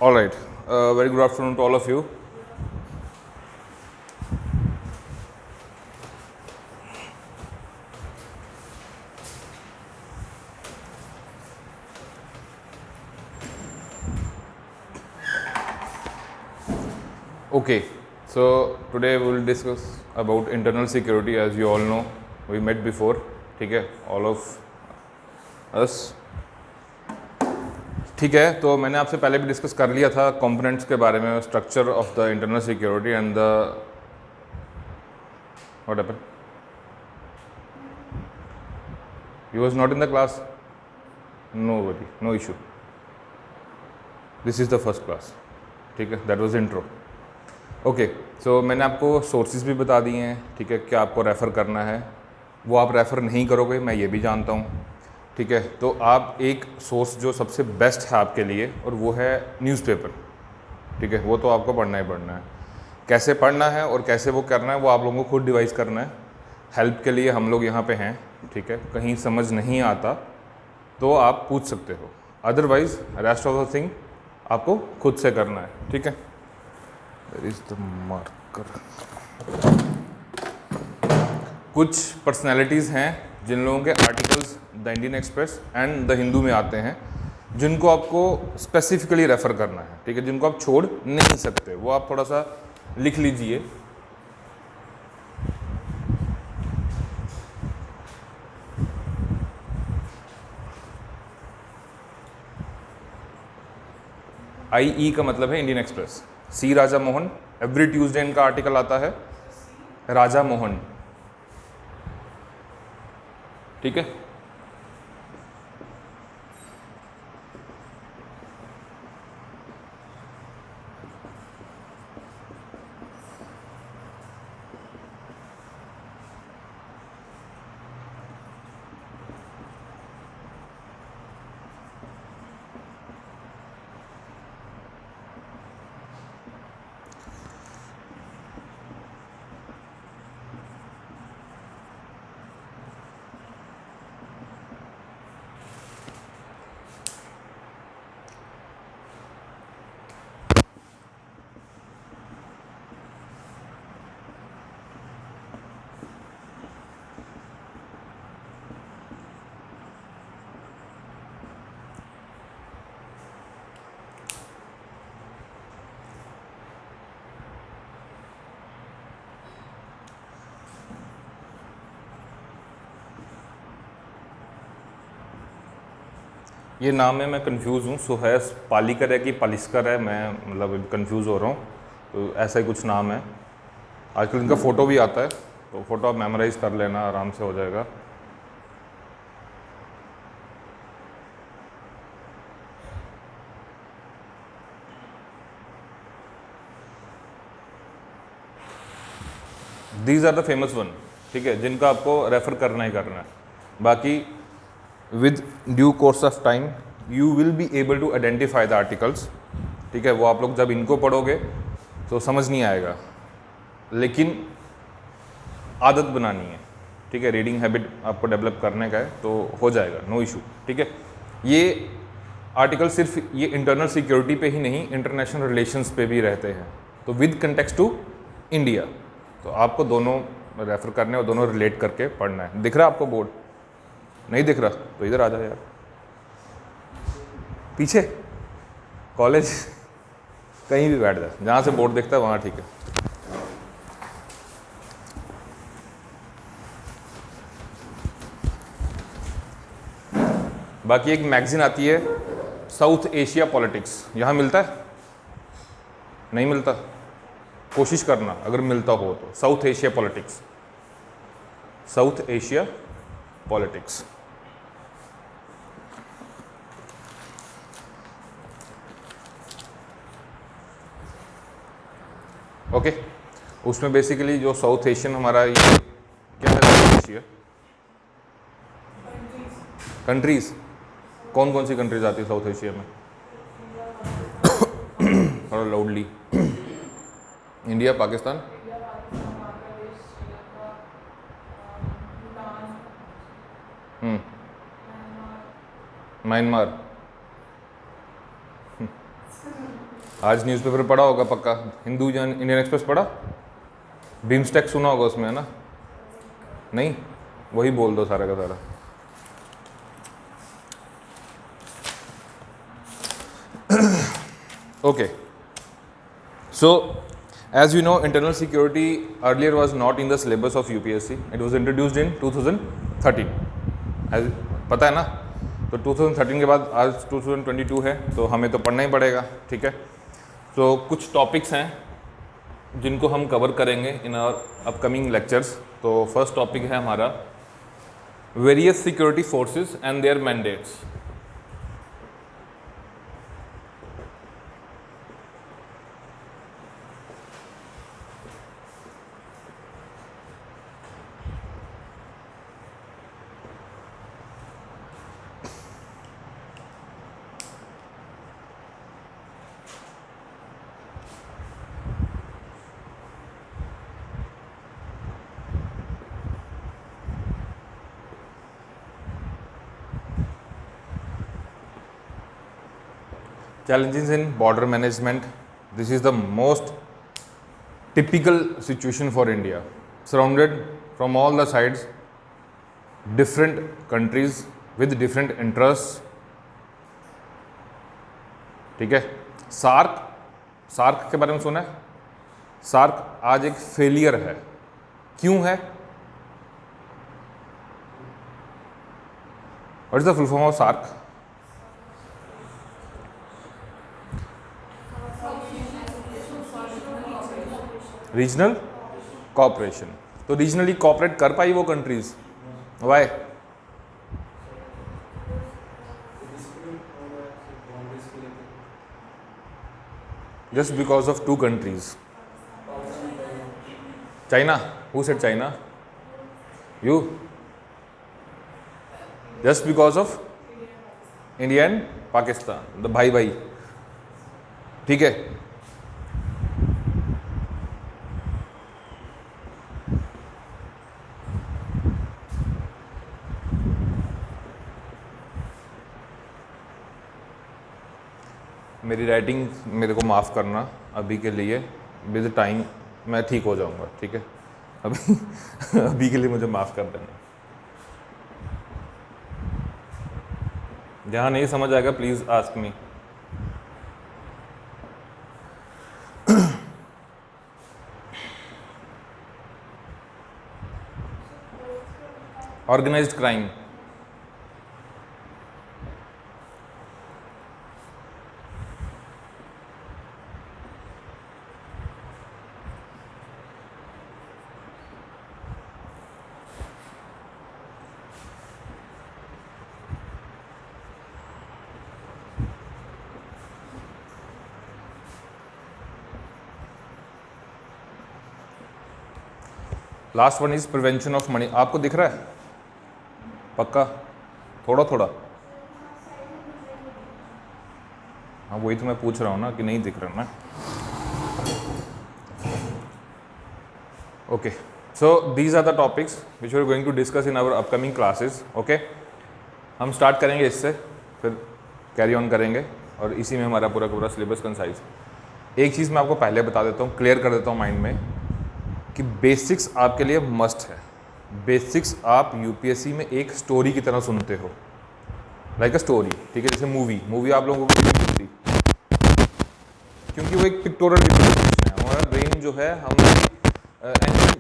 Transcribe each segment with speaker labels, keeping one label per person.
Speaker 1: All right. Very good afternoon to all of you. Okay. So today we will discuss about internal security. As you all know, we met before. ठीक है, all of us. ठीक है, तो मैंने आपसे पहले भी discuss कर लिया था कंपोनेंट्स के बारे में, structure of the internal security and the what happened, you was not in the class, no worry, no issue, this is the first class. ठीक है, that was intro. Okay, so मैंने आपको सोर्सेज भी बता दिए हैं. ठीक है, क्या आपको रेफ़र करना है, वो आप रेफ़र नहीं करोगे, मैं ये भी जानता हूँ. ठीक है, तो आप एक सोर्स जो सबसे बेस्ट है आपके लिए, और वो है न्यूज़पेपर. ठीक है, वो तो आपको पढ़ना ही पढ़ना है. कैसे पढ़ना है और कैसे वो करना है वो आप लोगों को खुद डिवाइस करना है. हेल्प के लिए हम लोग यहाँ पे हैं. ठीक है, कहीं समझ नहीं आता तो आप पूछ सकते हो, otherwise rest of the thing आपको खुद से करना है. ठीक है, देयर इज़ द मार्कर. कुछ पर्सनैलिटीज़ हैं जिन लोगों के articles the Indian express and the Hindu में आते हैं, जिनको आपको स्पेसिफिकली रेफ़र करना है. ठीक है, जिनको आप छोड़ नहीं सकते, वो आप थोड़ा सा लिख लीजिए. IE का मतलब है इंडियन एक्सप्रेस. सी राजा मोहन, एवरी ट्यूसडे इनका आर्टिकल आता है, राजा मोहन. ठीक है, ये नाम है, मैं कंफ्यूज हूँ. सुहैस पालिकर है कि पालिस्कर है, मैं मतलब कंफ्यूज हो रहा हूँ. तो ऐसा ही कुछ नाम है. आजकल इनका फ़ोटो भी आता है, तो फ़ोटो आप मेमोराइज़ कर लेना, आराम से हो जाएगा. These are the famous one. ठीक है, जिनका आपको रेफ़र करना ही करना है. बाकी with due course of time you will be able to identify the articles. ठीक है, वो आप लोग जब इनको पढ़ोगे तो समझ नहीं आएगा, लेकिन आदत बनानी है. ठीक है, रीडिंग हैबिट आपको डेवलप करने का है, तो हो जाएगा, नो इशू. ठीक है, ये आर्टिकल सिर्फ ये इंटरनल सिक्योरिटी पे ही नहीं, इंटरनेशनल रिलेशंस पे भी रहते हैं. तो विद कंटेक्स्ट टू इंडिया, तो आपको दोनों रेफ़र करने और दोनों रिलेट करके पढ़ना है. दिख रहा है आपको बोर्ड? नहीं दिख रहा तो इधर आ जाओ यार, पीछे कॉलेज कहीं भी बैठ जाए, जहाँ से बोर्ड दिखता है वहाँ ठीक है. बाकी एक मैगजीन आती है साउथ एशिया पॉलिटिक्स, यहाँ मिलता है? नहीं मिलता? कोशिश करना अगर मिलता हो तो. South Asia politics, south Asia politics. Okay, उसमें बेसिकली जो साउथ एशियन हमारा ये क्या है, साउथ एशिया कंट्रीज़, कौन कौन सी कंट्रीज आती है साउथ एशिया में? थोड़ा लाउडली. इंडिया, पाकिस्तान, म्यांमार, आज न्यूज़पेपर पढ़ा होगा पक्का, हिंदू जन, इंडियन एक्सप्रेस पढ़ा, बीमस्टेक सुना होगा उसमें, है ना? नहीं, वही बोल दो सारा का सारा। Okay, so as you know, internal security earlier was not in the syllabus of UPSC. It was introduced in 2013. As पता है ना? तो 2013 के बाद आज 2022 है, तो हमें तो पढ़ना ही पड़ेगा, ठीक है? तो कुछ टॉपिक्स हैं जिनको हम कवर करेंगे इन आवर अपकमिंग लेक्चर्स। तो फर्स्ट टॉपिक है हमारा various security forces and their mandates. Challenges in border management. This is the most typical situation for India. Surrounded from all the sides, different countries with different interests. ठीक है? SAARC के बारे में सुना है? SAARC आज एक फेलियर है। क्यों है? What is the full form of SAARC? Regional cooperation. तो रीजनली कॉपरेट कर पाई वो countries, why? Just because of two countries. China, who said China? You? Just because of India and Pakistan, the भाई भाई, ठीक है? मेरी राइटिंग मेरे को माफ़ करना अभी के लिए, विद टाइम मैं ठीक हो जाऊंगा, ठीक है? अभी के लिए मुझे माफ़ कर देना। जहाँ नहीं समझ आएगा please ask me. Organised crime, last one is prevention of money. आपको दिख रहा है पक्का? थोड़ा थोड़ा, हाँ वही तो मैं पूछ रहा हूँ ना कि नहीं दिख रहा ना। Okay, so these are the topics which we are going to discuss in our upcoming classes. Okay, हम स्टार्ट करेंगे इससे, फिर कैरी ऑन करेंगे और इसी में हमारा पूरा पूरा सिलेबस कंसाइज। एक चीज़ मैं आपको पहले बता देता हूँ, क्लियर कर देता हूँ माइंड में, कि बेसिक्स आपके लिए मस्ट है। बेसिक्स आप यूपीएससी में एक स्टोरी की तरह सुनते हो, लाइक अ स्टोरी, ठीक है? जैसे मूवी आप लोगों को नहीं मिलती, क्योंकि वो एक पिक्टोरियल रिप्रेजेंटेशन है। हमारा ब्रेन जो है,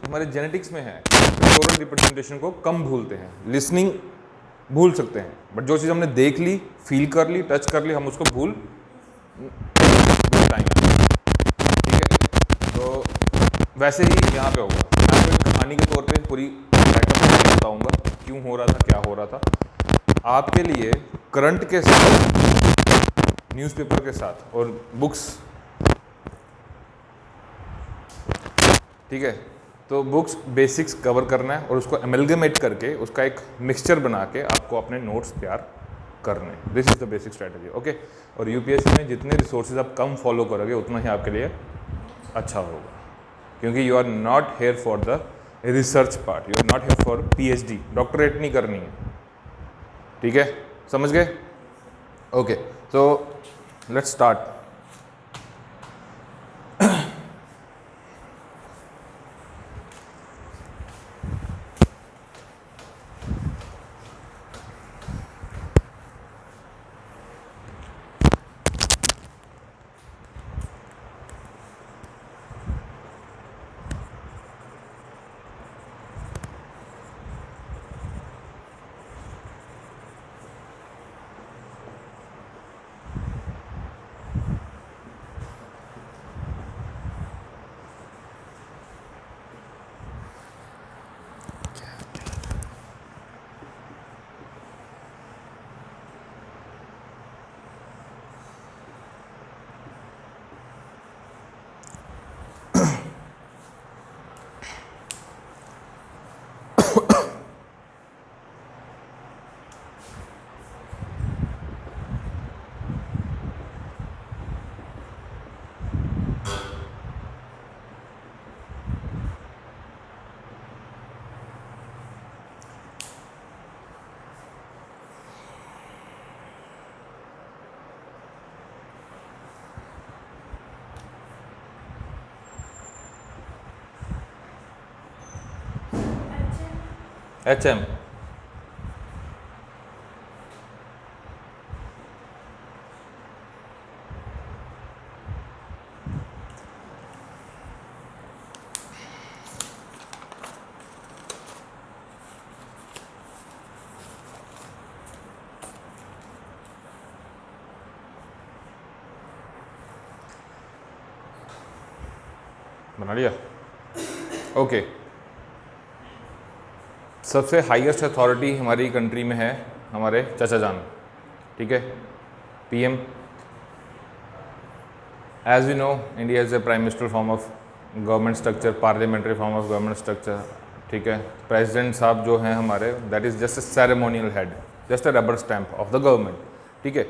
Speaker 1: हमारे जेनेटिक्स में है, पिक्टोरियल रिप्रेजेंटेशन को कम भूलते हैं। लिसनिंग भूल सकते हैं, बट जो चीज़ हमने देख ली, फील कर ली, टच कर ली, हम उसको भूल टाइम है, ठीक है? तो वैसे ही यहाँ पे होगा। मैं आपको एक कहानी के तौर पे पूरी बैकअप बताऊँगा क्यों हो रहा था, क्या हो रहा था। आपके लिए करंट के साथ, न्यूज़पेपर के साथ और बुक्स, ठीक है? तो बुक्स बेसिक्स कवर करना है और उसको एमलगमेट करके उसका एक मिक्सचर बना के आपको अपने नोट्स तैयार करने। This is the basic strategy. Okay, और यूपीएससी में जितने रिसोर्सेज आप कम फॉलो करोगे उतना ही आपके लिए अच्छा होगा, क्योंकि you are not here for the research part, you are not here for PhD, doctorate नहीं करनी है, ठीक है? समझ गए? Okay, so let's start. HM, बना लिया। ओके, सबसे हाईएस्ट अथॉरिटी हमारी कंट्री में है हमारे चाचा जान, ठीक है, PM। As you know, India is a prime minister form of government structure, parliamentary form of government structure, ठीक है। प्रेसिडेंट साहब जो हैं हमारे, that is just a ceremonial head, just a rubber stamp of the government, ठीक है।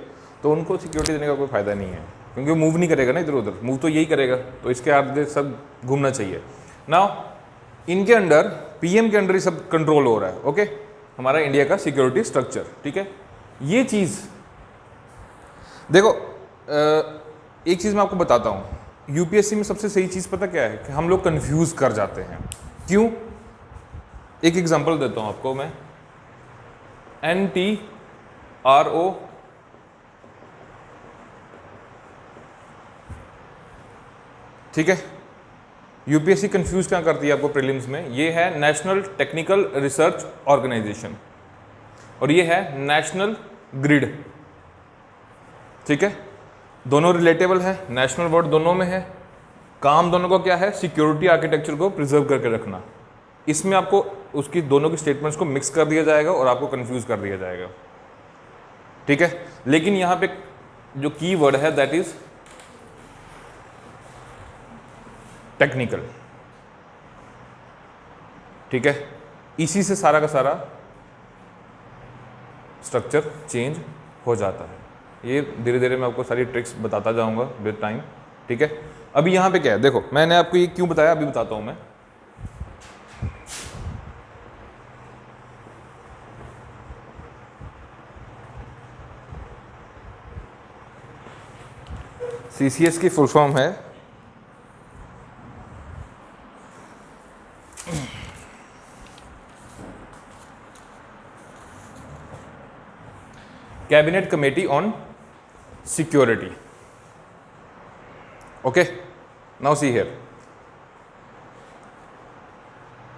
Speaker 1: तो उनको सिक्योरिटी देने का कोई फ़ायदा नहीं है, क्योंकि वो मूव नहीं करेगा ना इधर उधर, मूव तो यही करेगा, तो इसके आगे सब घूमना चाहिए। नाउ इनके अंडर, PM के अंडर ही सब कंट्रोल हो रहा है, ओके, हमारा इंडिया का सिक्योरिटी स्ट्रक्चर, ठीक है। ये चीज़ देखो, एक चीज़ मैं आपको बताता हूँ, UPSC में सबसे सही चीज़ पता क्या है कि हम लोग कंफ्यूज कर जाते हैं। क्यों? एक एग्जांपल देता हूँ आपको मैं, NTRO, ठीक है। UPSC कंफ्यूज क्या करती है आपको प्रीलिम्स में, ये है नेशनल टेक्निकल रिसर्च ऑर्गेनाइजेशन और ये है नेशनल ग्रिड, ठीक है। दोनों रिलेटेबल है, नेशनल वर्ड दोनों में है, काम दोनों को क्या है, सिक्योरिटी आर्किटेक्चर को प्रिजर्व करके रखना। इसमें आपको उसकी दोनों की स्टेटमेंट्स को मिक्स कर दिया जाएगा और आपको कंफ्यूज कर दिया जाएगा, ठीक है। लेकिन यहाँ पे जो की वर्ड है दैट इज टेक्निकल, ठीक है। इसी से सारा का सारा स्ट्रक्चर चेंज हो जाता है। ये धीरे धीरे मैं आपको सारी ट्रिक्स बताता जाऊंगा विद टाइम, ठीक है। अभी यहाँ पे क्या है, देखो मैंने आपको ये क्यों बताया, अभी बताता हूं मैं। CCS की फुल फॉर्म है cabinet committee on security, okay. Now see here,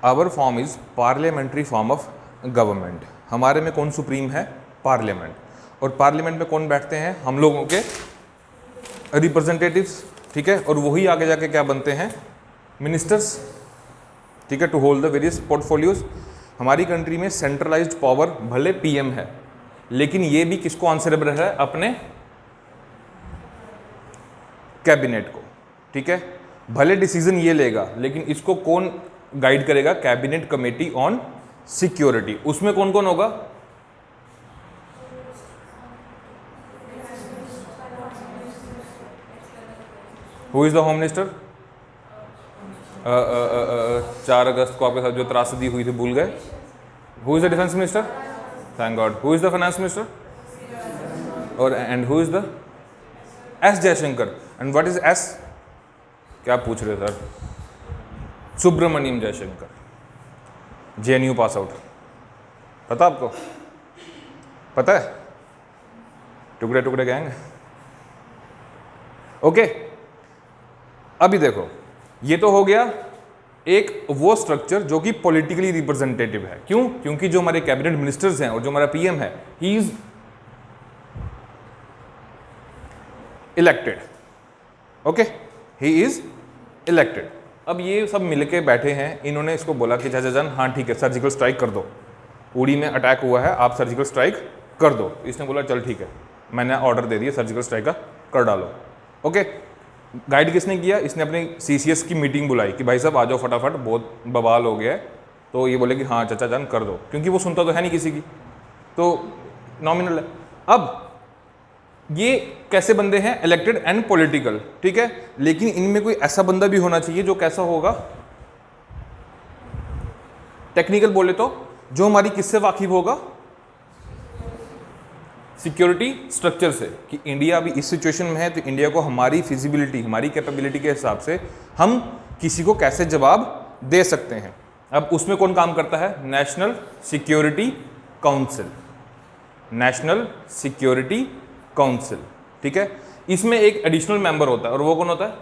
Speaker 1: our form is parliamentary form of government. हमारे में कौन सुप्रीम है, पार्लियामेंट। और पार्लियामेंट में कौन बैठते हैं, हम लोगों के रिप्रेजेंटेटिव्स, ठीक है। और वही आगे जाके क्या बनते हैं, मिनिस्टर्स, ठीक है, to hold the various portfolios. हमारी कंट्री में सेंट्रलाइज्ड पावर भले PM है, लेकिन ये भी किसको आंसरेबल है, अपने कैबिनेट को, ठीक है। भले डिसीजन ये लेगा, लेकिन इसको कौन गाइड करेगा, कैबिनेट कमेटी ऑन सिक्योरिटी। उसमें कौन कौन होगा, who is the home minister, 4 अगस्त को आपके साथ जो त्रासदी हुई थी भूल गए। Who is the defence minister, thank God. Who is the finance minister, और and who is the S Jaishankar. And what is S, क्या पूछ रहे हो sir, Subrahmanyam Jaishankar, JNU pass out, पता आपको, पता है, टुकड़े टुकड़े गैंग, ओके। अभी देखो, ये तो हो गया एक वो स्ट्रक्चर जो कि पॉलिटिकली रिप्रेजेंटेटिव है। क्यों? क्योंकि जो हमारे कैबिनेट मिनिस्टर्स हैं और जो हमारा PM है, he is elected, okay, he is elected. अब ये सब मिलके बैठे हैं, इन्होंने इसको बोला कि चाचा जान हाँ ठीक है, सर्जिकल स्ट्राइक कर दो, उड़ी में अटैक हुआ है, आप सर्जिकल स्ट्राइक कर दो। इसने बोला चल ठीक है, मैंने ऑर्डर दे दिया, सर्जिकल स्ट्राइक का कर डालो, ओके। गाइड किसने किया, इसने अपनी CCS की मीटिंग बुलाई कि भाई साहब आ जाओ फटाफट, बहुत बवाल हो गया है। तो ये बोले कि हाँ चाचा जान कर दो, क्योंकि वो सुनता तो है नहीं किसी की, तो नॉमिनल है। अब ये कैसे बंदे हैं, इलेक्टेड एंड पॉलिटिकल, ठीक है। लेकिन इनमें कोई ऐसा बंदा भी होना चाहिए जो कैसा होगा, टेक्निकल बोले तो जो हमारी किससे वाकिफ होगा, सिक्योरिटी स्ट्रक्चर से, कि इंडिया अभी इस सिचुएशन में है तो इंडिया को हमारी फिजिबिलिटी, हमारी कैपेबिलिटी के हिसाब से हम किसी को कैसे जवाब दे सकते हैं, अब उसमें कौन काम करता है? National security council, national security council, ठीक है। इसमें एक एडिशनल मेंबर होता है और वो कौन होता है?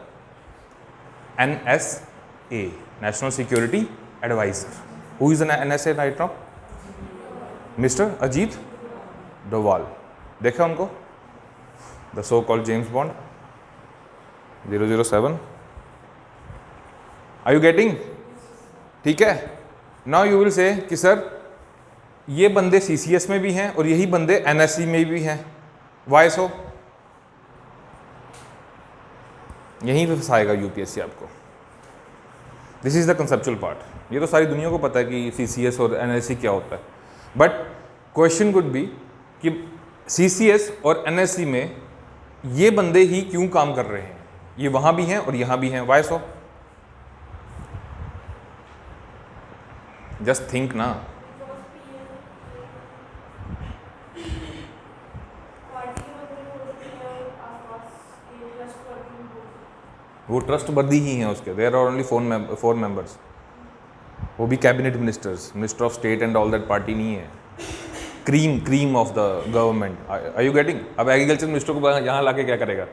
Speaker 1: NSA, national security adviser. Who is an NSA right now? Mister Ajit Doval. देखा उनको, the so called James Bond 007। Are you getting? ठीक है। नाउ यू विल से कि सर ये बंदे CCS में भी हैं और यही बंदे NSC में भी हैं, वाई सो? यहीं पे फंसाएगा UPSC आपको। This is the conceptual part. ये तो सारी दुनिया को पता है कि CCS और NSC क्या होता है, बट क्वेश्चन कुड बी कि CCS और NSC में ये बंदे ही क्यों काम कर रहे हैं? ये वहां भी हैं और यहां भी हैं, वाई सो? जस्ट थिंक ना। वो ट्रस्टवर्दी ही हैं उसके, देयर आर ओनली 4 मेंबर्स, वो भी cabinet ministers, minister of state and all that party नहीं है, cream of the government. Are you getting? अब एग्रीकल्चर मिनिस्टर को यहाँ लाके क्या करेगा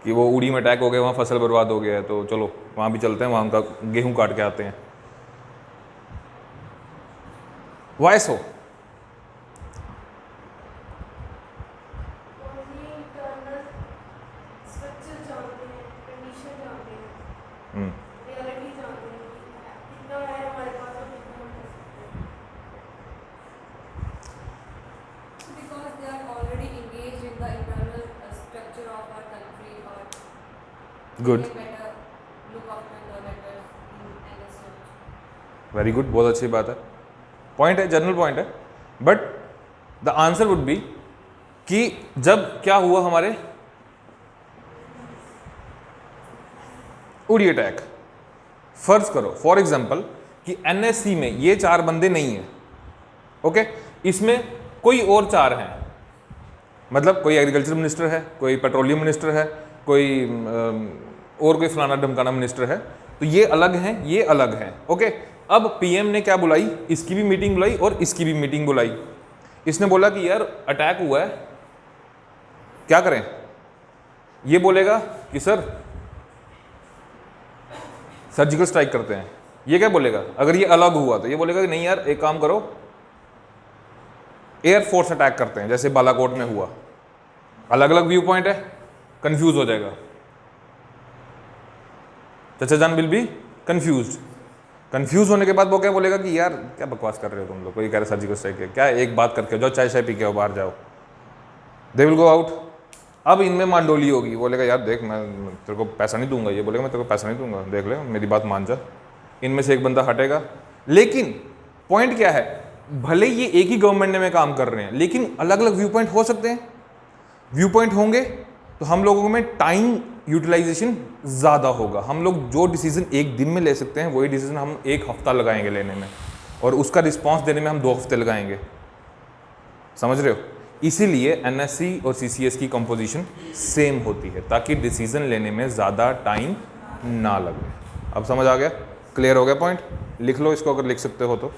Speaker 1: कि वो उड़ी में अटैक हो गया, वहाँ फसल बर्बाद हो गया है, तो चलो वहाँ भी चलते हैं, वहाँ उनका गेहूँ काट के आते हैं, वाई सो? गुड, वेरी गुड, बहुत अच्छी बात है, पॉइंट है, जनरल पॉइंट है। But the answer would be कि जब क्या हुआ हमारे उड़ी अटैक, फर्ज करो फॉर एग्जांपल कि NSC में ये 4 बंदे नहीं हैं, ओके, इसमें कोई और 4 हैं, मतलब कोई एग्रीकल्चर मिनिस्टर है, कोई पेट्रोलियम मिनिस्टर है, कोई और कोई फलाना ढमकाना मिनिस्टर है, तो ये अलग हैं, ये अलग हैं, ओके। अब PM ने क्या बुलाई? इसकी भी मीटिंग बुलाई और इसकी भी मीटिंग बुलाई। इसने बोला कि यार अटैक हुआ है, क्या करें? ये बोलेगा कि सर सर्जिकल स्ट्राइक करते हैं। ये क्या बोलेगा? अगर ये अलग हुआ तो ये बोलेगा कि नहीं यार एक काम करो, एयरफोर्स अटैक करते हैं, जैसे बालाकोट में हुआ। अलग अलग व्यू पॉइंट है, कंफ्यूज हो जाएगा, चचा जान विल बी कंफ्यूज। कंफ्यूज होने के बाद वो क्या बोलेगा कि यार क्या बकवास कर रहे हो तुम लोग, कोई कह रहा सर्जिकल स्ट्राइक है क्या, एक बात करके जाओ, चाय शाय पी के आओ, बाहर जाओ, दे विल गो आउट। अब इनमें मांडोली होगी, बोलेगा यार देख मैं तेरे को पैसा नहीं दूंगा, ये बोलेगा मैं तेरे को पैसा नहीं दूंगा, देख ले मेरी बात मान जा। इनमें से एक बंदा हटेगा, लेकिन पॉइंट क्या है, भले ये एक ही गवर्नमेंट में काम कर रहे हैं, लेकिन अलग अलग व्यू पॉइंट हो सकते हैं। व्यू पॉइंट होंगे तो हम लोगों में टाइम यूटिलाइजेशन ज़्यादा होगा। हम लोग जो डिसीजन एक दिन में ले सकते हैं वही डिसीजन हम 1 हफ्ता लगाएंगे लेने में, और उसका रिस्पॉन्स देने में हम 2 हफ्ते लगाएंगे। समझ रहे हो? इसीलिए NSC और CCS की कंपोजिशन सेम होती है, ताकि डिसीजन लेने में ज़्यादा टाइम ना लगे। अब समझ आ गया? क्लियर हो गया पॉइंट? लिख लो इसको अगर लिख सकते हो तो।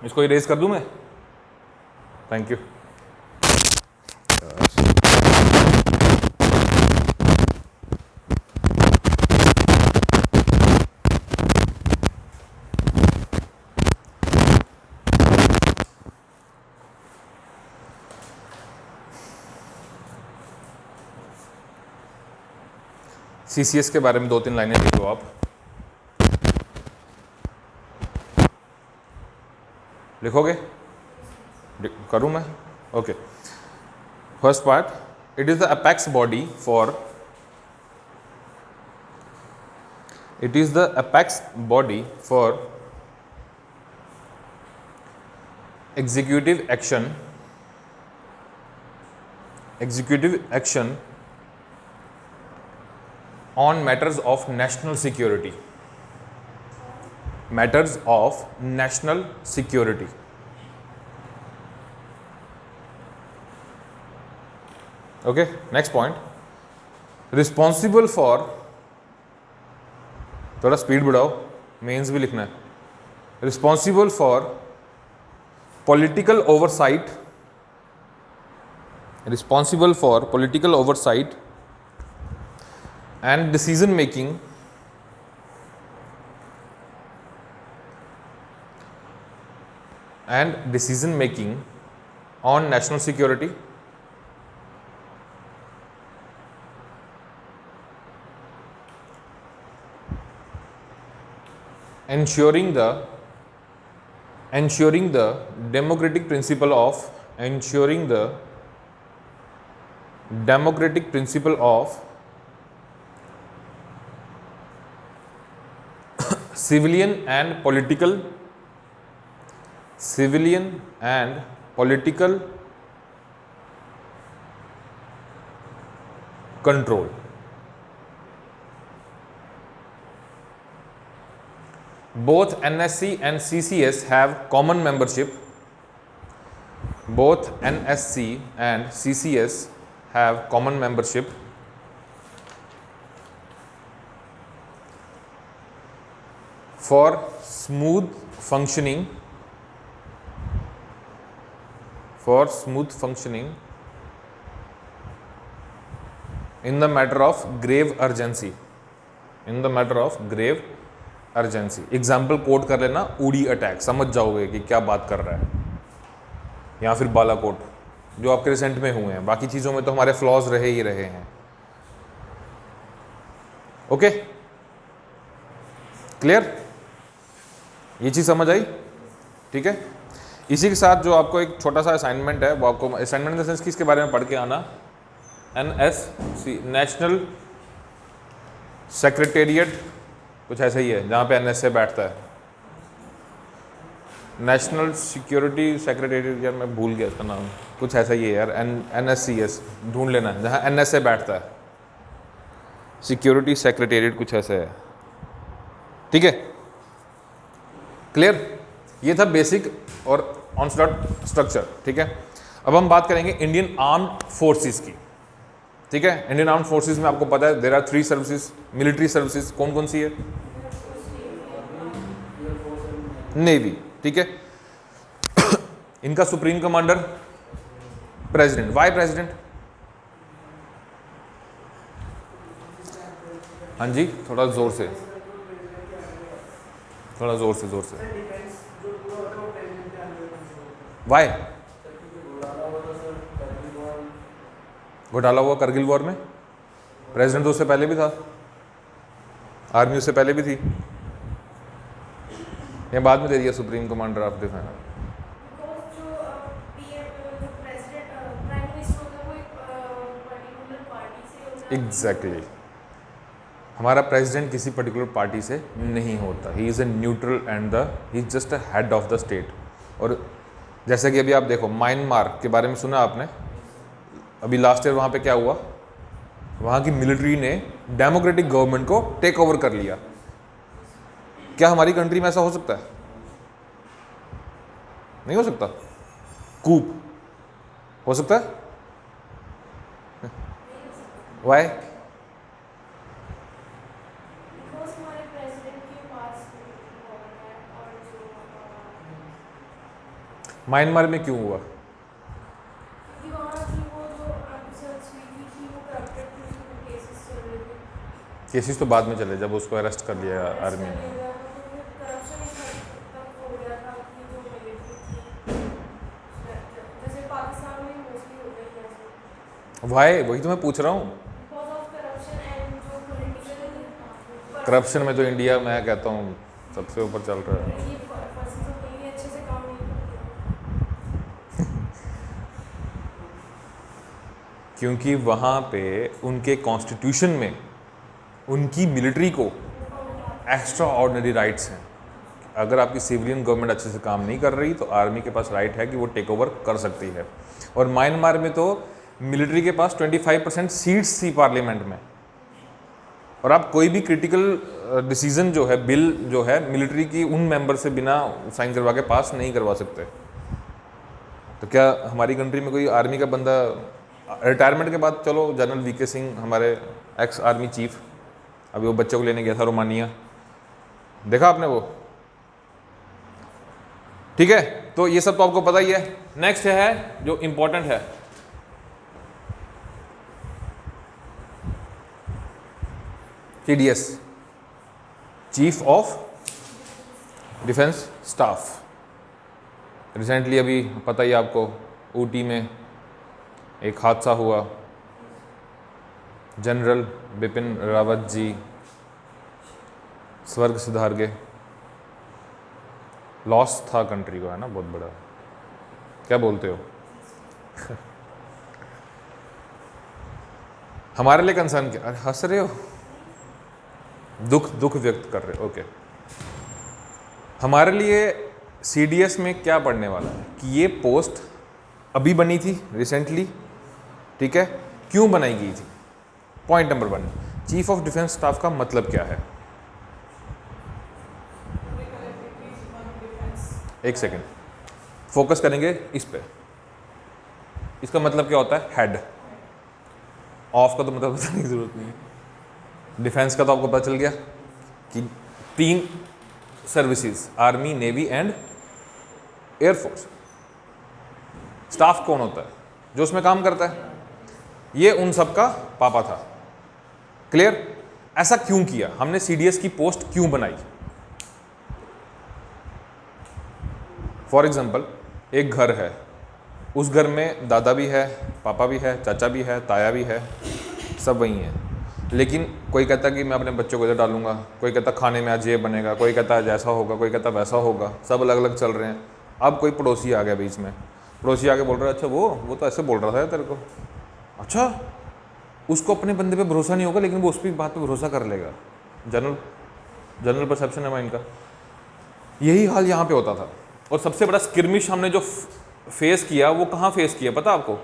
Speaker 1: इसको इरेज कर दूं मैं? Thank you. CCS के बारे में 2-3 लाइनें लिख लो आप। लिखोगे? करूं मैं? Okay. First part, it is the apex body for executive action on matters of national security. Okay, next point. Responsible for, थोड़ा स्पीड बढ़ाओ, मेंस भी लिखना है, responsible for political oversight, responsible for political oversight and decision making on national security, ensuring the democratic principle of civilian and political control. Both NSC and CCS have common membership. Both NSC and CCS have common membership. For smooth functioning in the matter of grave urgency. Example coat कर लेना, उड़ी attack, समझ जाओगे कि क्या बात कर रहा है, या फिर बालाकोट जो आपके रिसेंट में हुए हैं। बाकी चीज़ों में तो हमारे फ्लॉज रहे ही रहे हैं। ओके, क्लियर, ये चीज़ समझ आई? ठीक है, इसी के साथ जो आपको एक छोटा सा असाइनमेंट है, वो आपको असाइनमेंट इन द सेंस कि इसके बारे में पढ़ के आना। NSC नेशनल सेक्रेटेरिएट, कुछ ऐसा ही है, जहाँ पे NSA बैठता है, नेशनल सिक्योरिटी सेक्रेटेरिएट, यार मैं भूल गया इसका नाम, कुछ ऐसा ही है यार, NSCS ढूंढ लेना, जहाँ NSA बैठता है, सिक्योरिटी सेक्रेटेरिएट कुछ ऐसा है। ठीक है, क्लियर? ये था बेसिक और ऑनस्लॉट स्ट्रक्चर। ठीक है, अब हम बात करेंगे इंडियन आर्म्ड फोर्सेस की। ठीक है, इंडियन आर्म्ड फोर्सेस में आपको पता है there are 3 services, military services. कौन कौन सी है? नेवी। ठीक है, इनका supreme commander president. Why president? हाँ जी, थोड़ा जोर से, जोर से। वाई? घोटाला हुआ करगिल वॉर में, प्रेसिडेंट तो उससे पहले भी था, आर्मी उससे पहले भी थी, ये बाद में दे दिया supreme commander of defence. Exactly, हमारा प्रेसिडेंट किसी पर्टिकुलर पार्टी से नहीं होता, he is a neutral and he is just a head of the state. और जैसे कि अभी आप देखो, म्यांमार के बारे में सुना आपने, अभी लास्ट ईयर वहाँ पे क्या हुआ, वहाँ की मिलिट्री ने डेमोक्रेटिक गवर्नमेंट को टेक ओवर कर लिया। क्या हमारी कंट्री में ऐसा हो सकता है? नहीं हो सकता। कूप हो सकता है? वाई? म्यांमार में क्यों हुआ? केसेस तो बाद में चले, जब उसको अरेस्ट कर लिया आर्मी ने। वाई? वही तो मैं पूछ रहा हूँ। करप्शन में तो इंडिया, मैं कहता हूँ, सबसे ऊपर चल रहा है। क्योंकि वहाँ पे उनके कॉन्स्टिट्यूशन में उनकी मिलिट्री को एक्स्ट्रा ऑर्डिनरी राइट्स हैं। अगर आपकी सिविलियन गवर्नमेंट अच्छे से काम नहीं कर रही तो आर्मी के पास राइट है कि वो टेक ओवर कर सकती है। और म्यांमार में तो मिलिट्री के पास 25% सीट्स थी पार्लियामेंट में, और आप कोई भी क्रिटिकल डिसीजन जो है, बिल जो है, मिलिट्री की उन मेंबर से बिना साइन करवा के पास नहीं करवा सकते। तो क्या हमारी कंट्री में कोई आर्मी का बंदा रिटायरमेंट के बाद चलो जनरल वीके सिंह हमारे एक्स आर्मी चीफ, अभी वो बच्चों को लेने गया था रोमानिया, देखा आपने वो, ठीक है। तो ये सब तो आपको पता ही है। नेक्स्ट है जो इंपॉर्टेंट है, CDS, chief of defence staff. Recently अभी पता ही आपको ऊटी में एक हादसा हुआ, जनरल बिपिन रावत जी स्वर्ग सिधार गए, लॉस था कंट्री को, है ना, बहुत बड़ा, क्या बोलते हो? हमारे लिए कंसर्न क्या, अरे हंस रहे हो, दुख व्यक्त कर रहे हो, ओके। हमारे लिए CDS में क्या पढ़ने वाला है कि ये पोस्ट अभी बनी थी रिसेंटली, ठीक है, क्यों बनाई गई थी? Point number 1, chief of defence staff का मतलब क्या है? एक सेकेंड, फोकस करेंगे इस पे। इसका मतलब क्या होता है? हेड। ऑफ का तो मतलब बताने की जरूरत नहीं है। डिफेंस का तो आपको पता चल गया कि 3 services, army, navy and air force. Staff कौन होता है? जो उसमें काम करता है। ये उन सब का पापा था। क्लियर? ऐसा क्यों किया हमने? CDS की पोस्ट क्यों बनाई? फॉर एग्जाम्पल, एक घर है, उस घर में दादा भी है, पापा भी है, चाचा भी है, ताया भी है, सब वही हैं। लेकिन कोई कहता है कि मैं अपने बच्चों को इधर डालूंगा, कोई कहता खाने में आज ये बनेगा, कोई कहता है जैसा होगा, कोई कहता वैसा होगा, सब अलग अलग चल रहे हैं। अब कोई पड़ोसी आ गया बीच में, पड़ोसी आके बोल रहा है अच्छा वो तो ऐसे बोल रहा था तेरे को, अच्छा उसको अपने बंदे पे भरोसा नहीं होगा लेकिन वो उस बात पे भरोसा कर लेगा। जनरल परसेप्शन है माइंड का। यही हाल यहाँ पे होता था। और सबसे बड़ा स्किर्मिश हमने जो फेस किया, वो कहाँ फेस किया पता आपको?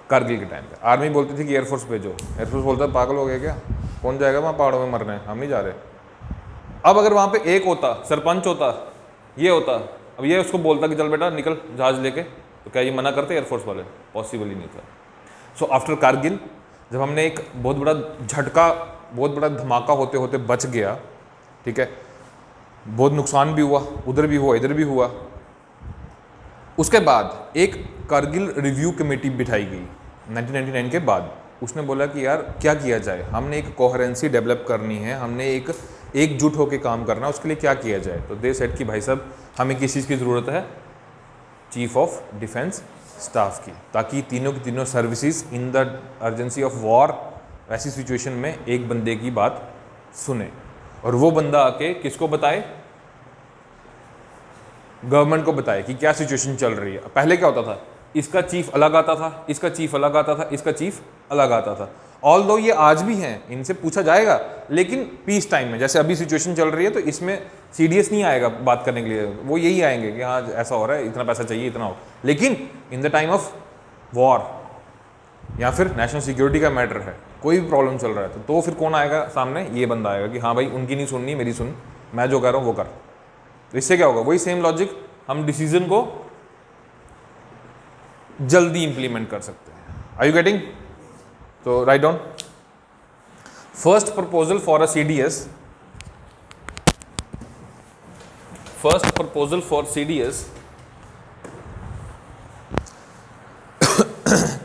Speaker 1: कारगिल के टाइम पे। आर्मी बोलती थी कि एयरफोर्स भेजो, एयरफोर्स बोलता है पागल हो गया क्या, कौन जाएगा वहाँ पहाड़ों में मरने, हम नहीं जा रहे। अब अगर वहाँ पे एक होता, सरपंच होता, ये होता, अब ये उसको बोलता कि चल बेटा निकल जहाज लेके, तो क्या ये मना करते एयरफोर्स वाले? पॉसिबल ही नहीं था। सो आफ्टर कारगिल जब हमने एक बहुत बड़ा झटका, बहुत बड़ा धमाका होते होते बच गया, ठीक है, बहुत नुकसान भी हुआ, उधर भी हुआ इधर भी हुआ। उसके बाद एक कारगिल रिव्यू कमेटी बिठाई गई 1999 के बाद। उसने बोला कि यार क्या किया जाए, हमने एक कोहेरेंसी डेवलप करनी है, हमने एकजुट होकर काम करना है, उसके लिए क्या किया जाए? तो दे सेड कि भाई साहब हमें किस चीज़ की ज़रूरत है? चीफ ऑफ डिफेंस स्टाफ की, ताकि तीनों की तीनों services in the urgency of war, ऐसी सिचुएशन में एक बंदे की बात सुने और वो बंदा आके किसको बताए? गवर्नमेंट को बताए कि क्या सिचुएशन चल रही है। पहले क्या होता था? इसका चीफ अलग आता था, इसका चीफ अलग आता था, इसका चीफ अलग आता था। ऑल दो ये आज भी हैं, इनसे पूछा जाएगा, लेकिन पीस टाइम में जैसे अभी सिचुएशन चल रही है तो इसमें CDS नहीं आएगा बात करने के लिए, वो यही आएंगे कि हाँ ऐसा हो रहा है, इतना पैसा चाहिए, इतना हो। लेकिन in the time of war या फिर नेशनल सिक्योरिटी का मैटर है, कोई भी प्रॉब्लम चल रहा है तो फिर कौन आएगा सामने? ये बंदा आएगा कि हाँ भाई उनकी नहीं सुननी, मेरी सुन, मैं जो कह रहा हूँ वो कर। तो इससे क्या होगा? वही सेम लॉजिक, हम डिसीजन को जल्दी इंप्लीमेंट कर सकते हैं। Are you getting? तो right down. First proposal for a CDS, first proposal for CDS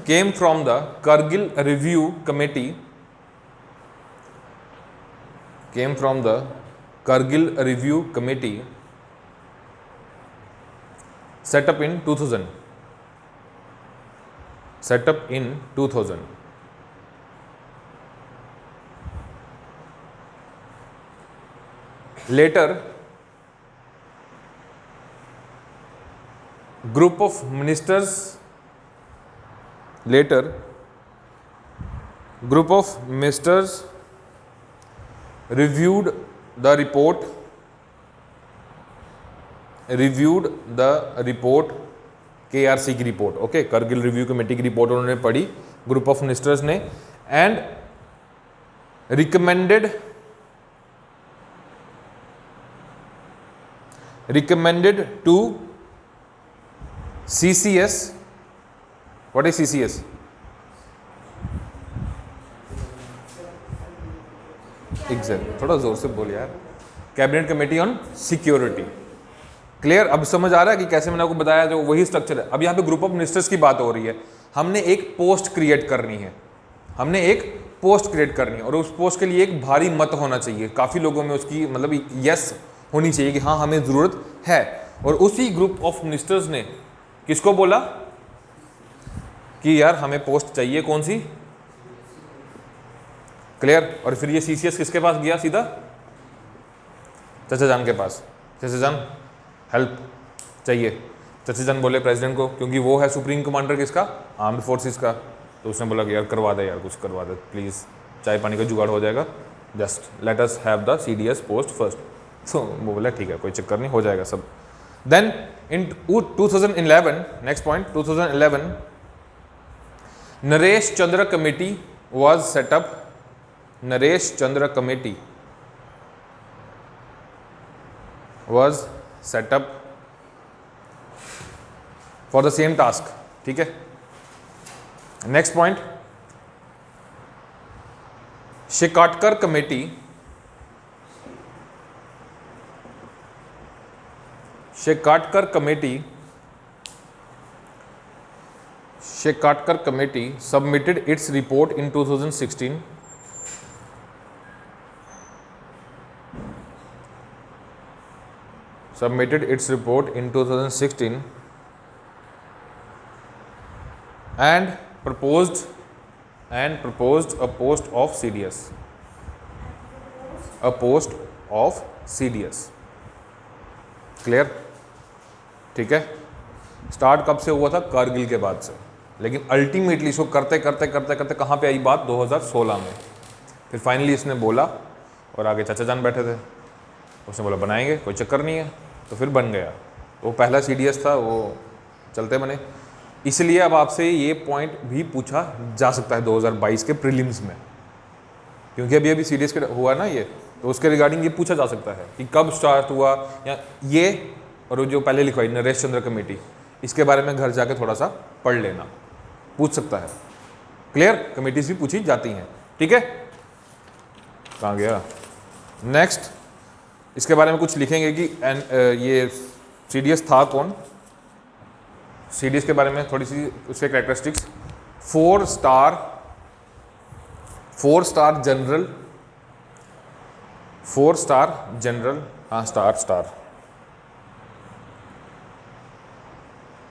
Speaker 1: came from the Kargil Review Committee, came from the Kargil Review Committee set up in 2000, set up in 2000. Later group of ministers, later group of ministers reviewed the report, KRC की report, okay, Kargil review committee की report उन्होंने पढ़ी, group of ministers ने, and recommended to CCS, what is CCS? Exact, थोड़ा जोर से बोल यार। Cabinet committee on security. Clear? अब समझ आ रहा है कि कैसे मैंने आपको बताया, जो वही स्ट्रक्चर है। अब यहाँ पे ग्रुप ऑफ मिनिस्टर्स की बात हो रही है। हमने एक पोस्ट क्रिएट करनी है, हमने एक पोस्ट क्रिएट करनी है, और उस पोस्ट के लिए एक भारी मत होना चाहिए, काफ़ी लोगों में उसकी मतलब यस होनी चाहिए कि हाँ हमें ज़रूरत है। और उसी ग्रुप ऑफ मिनिस्टर्स ने किसको बोला कि यार हमें पोस्ट चाहिए, कौन सी? क्लियर? और फिर ये CCS किसके पास गया? सीधा चाचा जान के पास। चाचा जान हेल्प चाहिए। चाचा जान बोले प्रेसिडेंट को, क्योंकि वो है सुप्रीम कमांडर किसका? आर्म्ड फोर्सेस का। तो उसने बोला कि यार करवा दे यार, कुछ करवा दे प्लीज़, चाय पानी का जुगाड़ हो जाएगा, just let us have the CDS post first. तो वो बोला ठीक है, कोई चक्कर नहीं, हो जाएगा सब। Then in 2011, next point, 2011 Naresh Chandra committee was set up. Naresh Chandra committee was set up for the same task. ठीक है? Next point, Shekatkar committee, Shekatkar committee submitted its report in 2016. Submitted its report in 2016 and proposed a post of CDS. A post of CDS. Clear? ठीक है? Start कब से हुआ था? कारगिल के बाद से। लेकिन अल्टीमेटली इसको करते करते करते करते कहाँ पे आई बात? 2016 में। फिर फाइनली इसने बोला, और आगे चाचा जान बैठे थे, उसने बोला बनाएंगे, कोई चक्कर नहीं है, तो फिर बन गया। वो पहला CDS था, वो चलते बने। इसलिए अब आपसे ये पॉइंट भी पूछा जा सकता है 2022 के प्रीलिम्स में, क्योंकि अभी अभी CDS के हुआ ना ये, तो उसके रिगार्डिंग ये पूछा जा सकता है कि कब स्टार्ट हुआ, या ये और जो पहले लिखवाई नरेश चंद्र कमेटी, इसके बारे में घर जाके थोड़ा सा पढ़ लेना, पूछ सकता है। क्लियर? कमेटीज भी पूछी जाती हैं। ठीक है? कहाँ गया? नेक्स्ट इसके बारे में कुछ लिखेंगे कि ये CDS था कौन, CDS के बारे में थोड़ी सी उसके characteristics. 4 star general, 4 star general, हाँ star,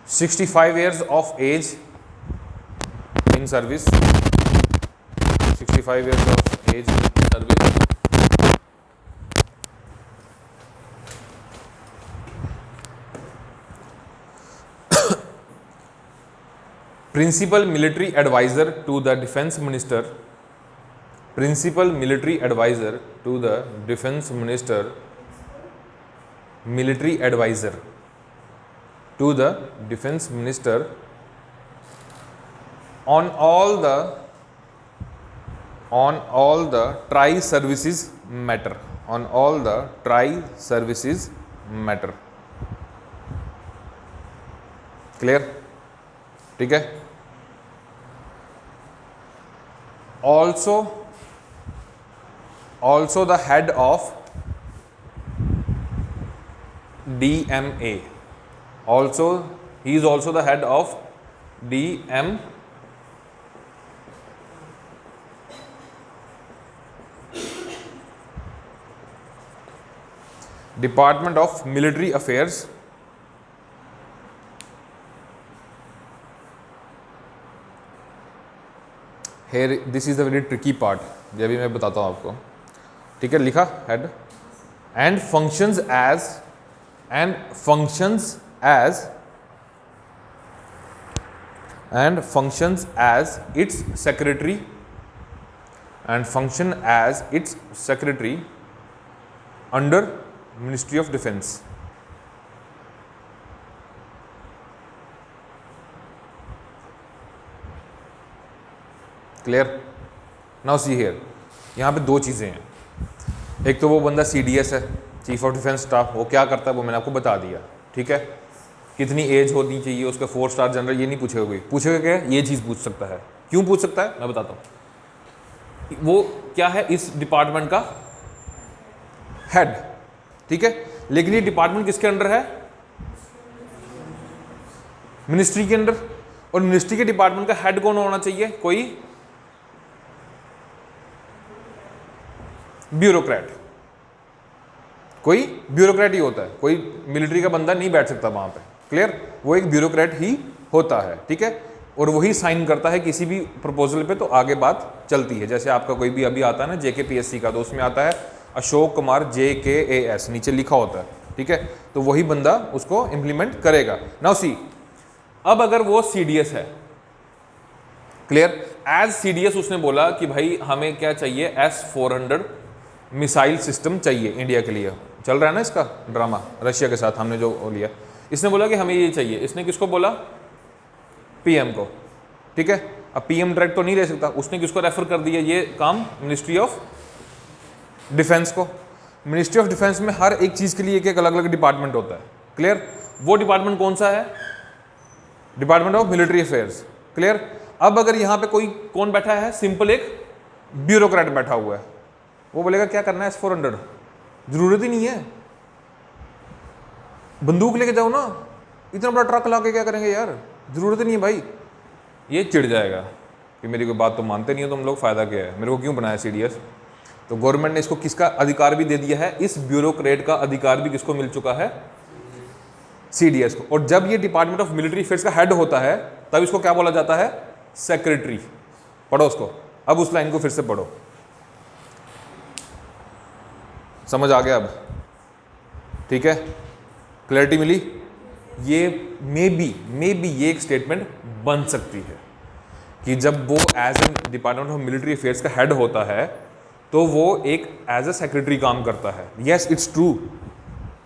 Speaker 1: 65 years of age in service, 65 years of age in service, principal military advisor to the defense minister, principal military advisor to the defense minister, military advisor to the defense minister on all the tri-services matter, on all the tri-services matter. Clear? ठीक है? also the head of DMA, he is also the head of Department of Military Affairs, here this is the very tricky part, ये भी मैं बताता हूँ आपको। ठीक है? लिखा head, and functions as its secretary, and function as its secretary under Ministry of Defense. Clear? Now see here, यहाँ पे 2 चीज़ें हैं। एक तो वो बंदा CDS है, चीफ ऑफ डिफेंस स्टाफ, वो क्या करता है वो मैंने आपको बता दिया। ठीक है? कितनी एज होनी चाहिए, उसका 4 स्टार जनरल, ये नहीं पूछेगा कोई। पूछेगा क्या, ये चीज़ पूछ सकता है। क्यों पूछ सकता है मैं बताता हूँ। वो क्या है, इस डिपार्टमेंट का हेड, ठीक है। लेकिन ये डिपार्टमेंट किसके अंडर है, मिनिस्ट्री के अंडर। और मिनिस्ट्री के डिपार्टमेंट का हेड कौन होना चाहिए, कोई ब्यूरोक्रेट, कोई ब्यूरोक्रेट ही होता है, कोई मिलिट्री का बंदा नहीं बैठ सकता वहां पे, क्लियर। वो एक ब्यूरोक्रेट ही होता है, ठीक है। और वही साइन करता है किसी भी प्रपोजल पे, तो आगे बात चलती है। जैसे आपका कोई भी अभी आता है ना JKPSC का, तो उसमें आता है अशोक कुमार JKAS, नीचे लिखा होता है, ठीक है। तो वही बंदा उसको इंप्लीमेंट करेगा। नाउ सी, अब अगर वो CDS है, क्लियर, एज CDS उसने बोला कि भाई हमें क्या चाहिए, S-400 मिसाइल सिस्टम चाहिए इंडिया के लिए। चल रहा है ना इसका ड्रामा रशिया के साथ, हमने जो लिया, इसने बोला कि हमें ये चाहिए। इसने किसको बोला, PM को, ठीक है। अब PM डायरेक्ट तो नहीं ले सकता, उसने किसको रेफर कर दिया ये काम, मिनिस्ट्री ऑफ डिफेंस को। मिनिस्ट्री ऑफ डिफेंस में हर एक चीज़ के लिए एक अलग अलग डिपार्टमेंट होता है, क्लियर। वो डिपार्टमेंट कौन सा है, department of military affairs, clear. अब अगर यहाँ पे कोई कौन बैठा है, सिंपल एक ब्यूरोक्रेट बैठा हुआ है, वो बोलेगा क्या करना है S-400, जरूरत ही नहीं है, बंदूक लेके जाओ ना, इतना बड़ा ट्रक ला के क्या करेंगे यार, जरूरत ही नहीं है भाई। ये चिढ़ जाएगा कि मेरी कोई बात तो मानते नहीं हो तुम लोग, फायदा क्या है, मेरे को क्यों बनाया CDS। तो गवर्नमेंट ने इसको किसका अधिकार भी दे दिया है, इस ब्यूरोक्रेट का अधिकार भी किसको मिल चुका है, CDS को। और जब ये डिपार्टमेंट ऑफ मिलिट्री अफेयर्स का हेड होता है, तब इसको क्या बोला जाता है, सेक्रेटरी। पढ़ो उसको, अब उस लाइन को फिर से पढ़ो, समझ आ गया अब, ठीक है, क्लैरिटी मिली। ये मे बी ये एक स्टेटमेंट बन सकती है कि जब वो as a department of military affairs का हेड होता है, तो वो एक एज ए सेक्रेटरी काम करता है। यस, इट्स ट्रू,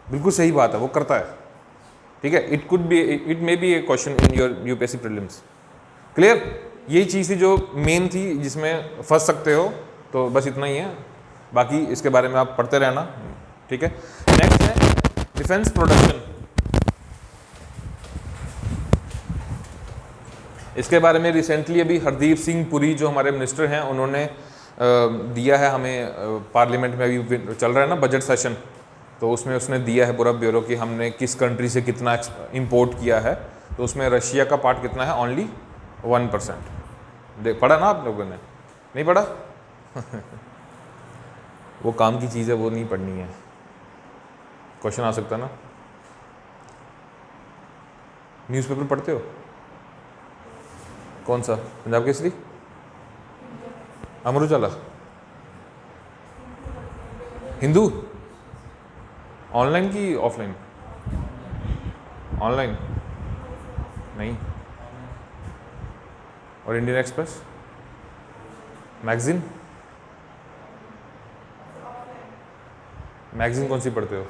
Speaker 1: बिल्कुल सही बात है, वो करता है, ठीक है। It may be A question in your UPSC prelims, clear. यही चीज़ थी जो मेन थी, जिसमें फंस सकते हो, तो बस इतना ही है। बाकी इसके बारे में आप पढ़ते रहना, ठीक है। नेक्स्ट है डिफेंस प्रोडक्शन। इसके बारे में रिसेंटली अभी हरदीप सिंह पुरी जो हमारे मिनिस्टर हैं, उन्होंने दिया है हमें, पार्लियामेंट में अभी चल रहा है ना बजट सेशन, तो उसमें उसने दिया है पूरा ब्यूरो कि हमने किस कंट्री से कितना इंपोर्ट किया है। तो उसमें रशिया का पार्ट कितना है, ओनली 1%। देख, पढ़ा ना आप लोगों ने, नहीं पढ़ा वो काम की चीज़ है, वो नहीं पढ़नी है, क्वेश्चन आ सकता है ना। न्यूज़पेपर पढ़ते हो, कौन सा, पंजाब केसरी, अमर उजाला, हिंदू, ऑनलाइन की ऑफलाइन, ऑनलाइन नहीं, और इंडियन एक्सप्रेस, मैगजीन, मैगजीन कौन सी पढ़ते हो,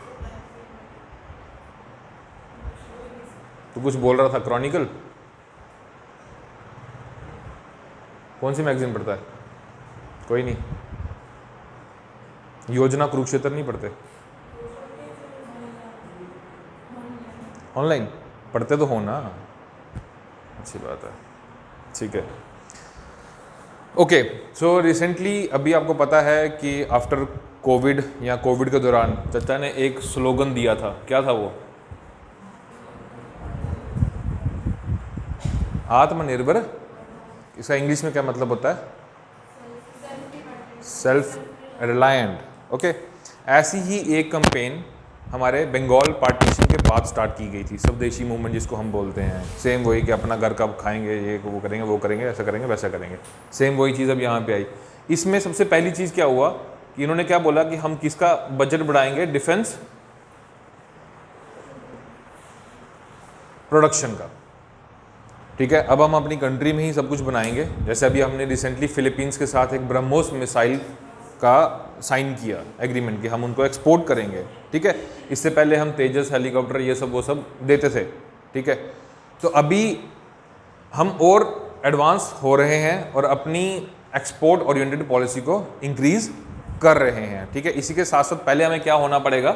Speaker 1: तो कुछ बोल रहा था, क्रॉनिकल, कौन सी मैगजीन पढ़ता है, कोई नहीं, योजना कुरुक्षेत्र नहीं पढ़ते, ऑनलाइन पढ़ते तो हो ना, अच्छी बात है, ठीक है। ओके, सो रिसेंटली अभी आपको पता है कि आफ्टर कोविड या कोविड के दौरान चाचा ने एक स्लोगन दिया था, क्या था वो, आत्मनिर्भर। इसका इंग्लिश में क्या मतलब होता है, सेल्फ रिलायंट, ओके। ऐसी ही एक कैंपेन हमारे बंगाल पार्टीशन के बाद स्टार्ट की गई थी, स्वदेशी मूवमेंट जिसको हम बोलते हैं। सेम वही कि अपना घर का खाएंगे, ये वो करेंगे, ऐसा करेंगे, वैसा करेंगे, सेम वही चीज़ अब यहाँ पे आई। इसमें सबसे पहली चीज़ क्या हुआ कि इन्होंने क्या बोला कि हम किसका बजट बढ़ाएंगे, डिफेंस प्रोडक्शन का, ठीक है। अब हम अपनी कंट्री में ही सब कुछ बनाएंगे। जैसे अभी हमने रिसेंटली फिलीपींस के साथ एक ब्रह्मोस मिसाइल का साइन किया एग्रीमेंट कि हम उनको एक्सपोर्ट करेंगे, ठीक है। इससे पहले हम तेजस हेलीकॉप्टर ये सब वो सब देते थे, ठीक है। तो अभी हम और एडवांस हो रहे हैं और अपनी एक्सपोर्ट ओरिएंटेड पॉलिसी को इंक्रीज कर रहे हैं, ठीक है। इसी के साथ साथ पहले हमें क्या होना पड़ेगा,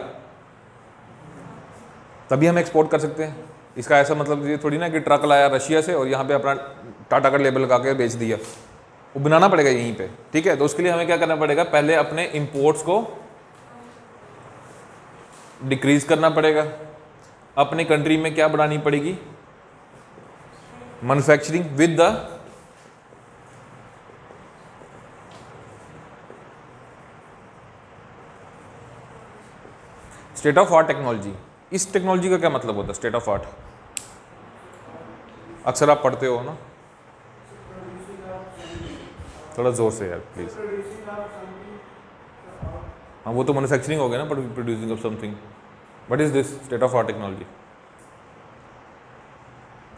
Speaker 1: तभी हम एक्सपोर्ट कर सकते हैं, इसका ऐसा मतलब ये थोड़ी ना कि ट्रक लाया रशिया से और यहाँ पे अपना टाटा का लेबल लगा के बेच दिया, वो बनाना पड़ेगा यहीं पे, ठीक है। तो उसके लिए हमें क्या करना पड़ेगा, पहले अपने इंपोर्ट्स को डिक्रीज करना पड़ेगा, अपनी कंट्री में क्या बढ़ानी पड़ेगी, manufacturing with the state of art technology. इस टेक्नोलॉजी का क्या मतलब होता है स्टेट ऑफ आर्ट? अक्सर आप पढ़ते हो ना, थोड़ा जोर से यार प्लीज। हाँ वो तो मैन्युफैक्चरिंग हो गया ना, producing of something. What is this state of art technology?